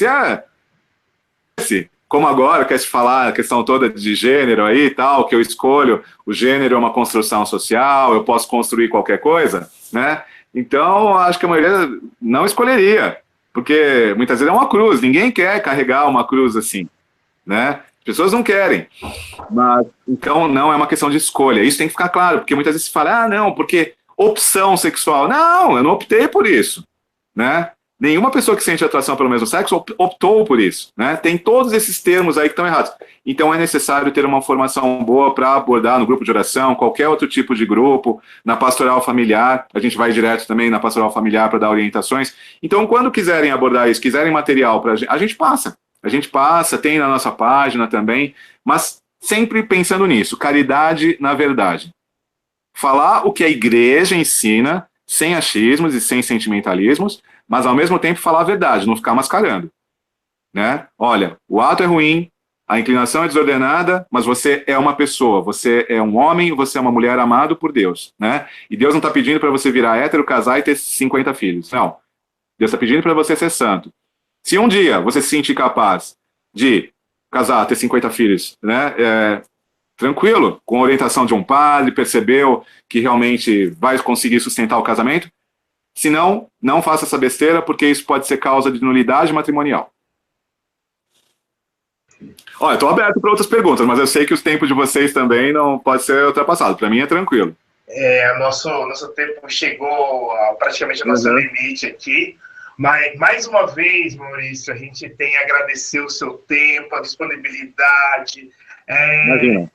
Como agora quer se falar a questão toda de gênero aí e tal, que eu escolho, o gênero é uma construção social, eu posso construir qualquer coisa, né? Então, acho que a maioria não escolheria, porque muitas vezes é uma cruz, ninguém quer carregar uma cruz assim, né? As pessoas não querem, mas então não é uma questão de escolha, isso tem que ficar claro, porque muitas vezes se fala, não, porque opção sexual, não, eu não optei por isso, né? Nenhuma pessoa que sente atração pelo mesmo sexo optou por isso, né? Tem todos esses termos aí que estão errados. Então é necessário ter uma formação boa para abordar no grupo de oração, qualquer outro tipo de grupo, na pastoral familiar, a gente vai direto também na pastoral familiar para dar orientações. Então, quando quiserem abordar isso, quiserem material para a gente passa. A gente passa, tem na nossa página também, mas sempre pensando nisso, caridade na verdade. Falar o que a igreja ensina, sem achismos e sem sentimentalismos, mas ao mesmo tempo falar a verdade, não ficar mascarando, né? Olha, o ato é ruim, a inclinação é desordenada, mas você é uma pessoa, você é um homem, você é uma mulher amado por Deus, né? E Deus não está pedindo para você virar hétero, casar e ter 50 filhos, não. Deus está pedindo para você ser santo. Se um dia você se sentir capaz de casar, ter 50 filhos, né? Tranquilo, com a orientação de um padre, percebeu que realmente vai conseguir sustentar o casamento. Se não, não faça essa besteira, porque isso pode ser causa de nulidade matrimonial. Olha, estou aberto para outras perguntas, mas eu sei que os tempos de vocês também não pode ser ultrapassado. Para mim é tranquilo. Nosso tempo chegou praticamente ao nosso limite aqui. Mas, mais uma vez, Maurício, a gente tem a agradecer o seu tempo, a disponibilidade,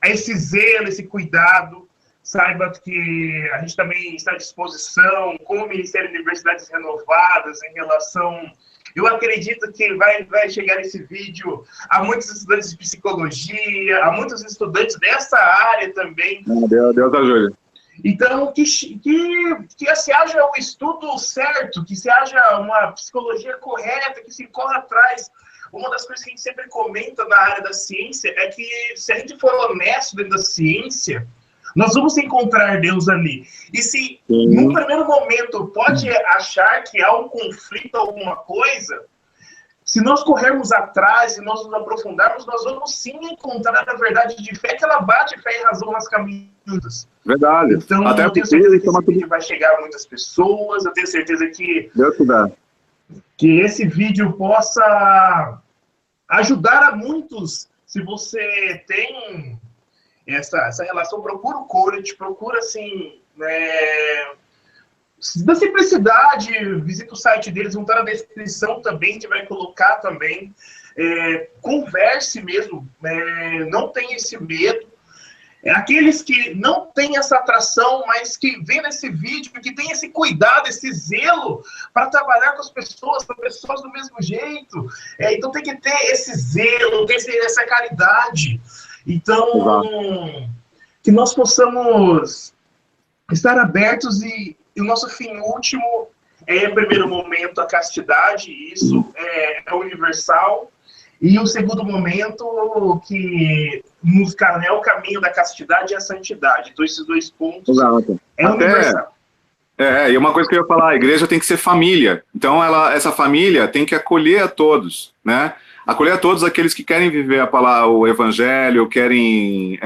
esse zelo, esse cuidado. Saiba que a gente também está à disposição com o Ministério de Universidades Renovadas em relação... Eu acredito que vai chegar esse vídeo a muitos estudantes de psicologia, a muitos estudantes dessa área também. Deus ajude. Então, que se haja um estudo certo, que se haja uma psicologia correta, que se corra atrás. Uma das coisas que a gente sempre comenta na área da ciência é que, se a gente for honesto dentro da ciência, nós vamos encontrar Deus ali. E se, num primeiro momento, pode achar que há um conflito, alguma coisa, se nós corrermos atrás e nós nos aprofundarmos, nós vamos sim encontrar a verdade de fé, que ela bate fé e razão nas caminhadas. Verdade. Então, até eu tenho certeza que esse vídeo vai chegar a muitas pessoas, eu tenho certeza que esse vídeo possa ajudar a muitos. Se você tem essa relação, procura o coach, procura assim, da simplicidade, visita o site deles, vão estar na descrição também, a gente vai colocar também. Converse mesmo, não tenha esse medo. Aqueles que não têm essa atração, mas que vêem nesse vídeo, que tem esse cuidado, esse zelo para trabalhar com as pessoas do mesmo jeito. Então tem que ter esse zelo, ter essa caridade. Então, que nós possamos estar abertos e o nosso fim último é, em primeiro momento, a castidade, isso é universal. E o segundo momento, que é o caminho da castidade e a santidade. Então, esses dois pontos universal. E uma coisa que eu ia falar, a igreja tem que ser família. Então, essa família tem que acolher a todos, né? Acolher a todos aqueles que querem viver o evangelho, querem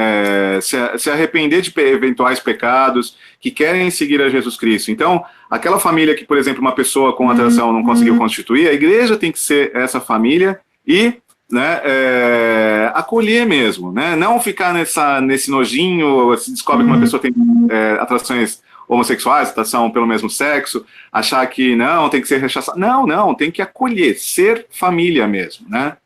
se arrepender de eventuais pecados, que querem seguir a Jesus Cristo. Então, aquela família que, por exemplo, uma pessoa com atração não conseguiu constituir, a igreja tem que ser essa família e acolher mesmo, né? Não ficar nesse nojinho, se descobre que uma pessoa tem atrações homossexuais, atração pelo mesmo sexo, achar que não, tem que ser rechaçado. Não, tem que acolher, ser família mesmo, né?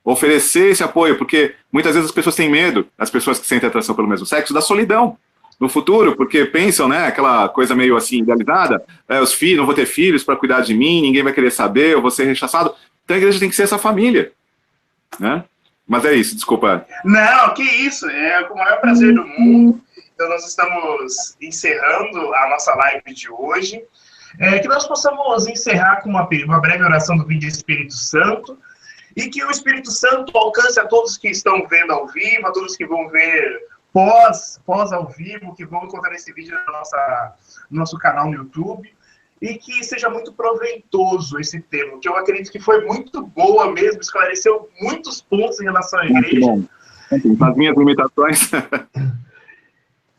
Oferecer esse apoio, porque muitas vezes as pessoas têm medo, as pessoas que sentem atração pelo mesmo sexo, da solidão no futuro, porque pensam, né, aquela coisa meio assim, idealizada, os filhos, não vou ter filhos para cuidar de mim, ninguém vai querer saber, eu vou ser rechaçado. Então a igreja tem que ser essa família, né? Mas é isso, desculpa. Não, que isso, é com o maior prazer do mundo. Então nós estamos encerrando a nossa live de hoje. Que nós possamos encerrar com uma breve oração do Vinde Espírito Santo, e que o Espírito Santo alcance a todos que estão vendo ao vivo, a todos que vão ver pós ao vivo, que vão encontrar esse vídeo no nosso canal no YouTube, e que seja muito proveitoso esse tema, que eu acredito que foi muito boa mesmo, esclareceu muitos pontos em relação à igreja. As minhas limitações.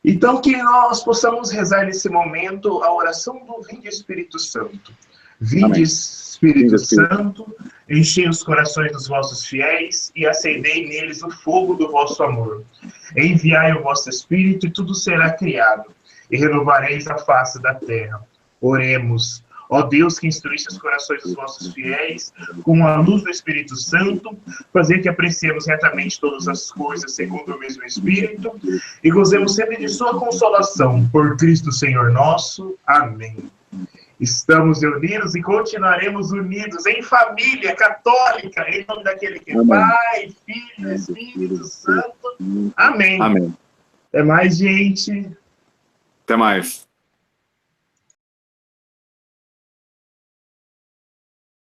Então, que nós possamos rezar nesse momento a oração do Vinde Espírito Santo. Vinde Espírito Santo, enchei os corações dos vossos fiéis e acendei neles o fogo do vosso amor. Enviai o vosso Espírito e tudo será criado, e renovareis a face da terra. Oremos. Ó Deus, que instruísse os corações dos vossos fiéis, com a luz do Espírito Santo, fazer que apreciemos retamente todas as coisas segundo o mesmo Espírito, e gozemos sempre de sua consolação, por Cristo Senhor nosso. Amém. Estamos unidos e continuaremos unidos em família católica, em nome daquele que é Pai, Filho e Espírito Santo. Amém. Amém. Até mais, gente. Até mais.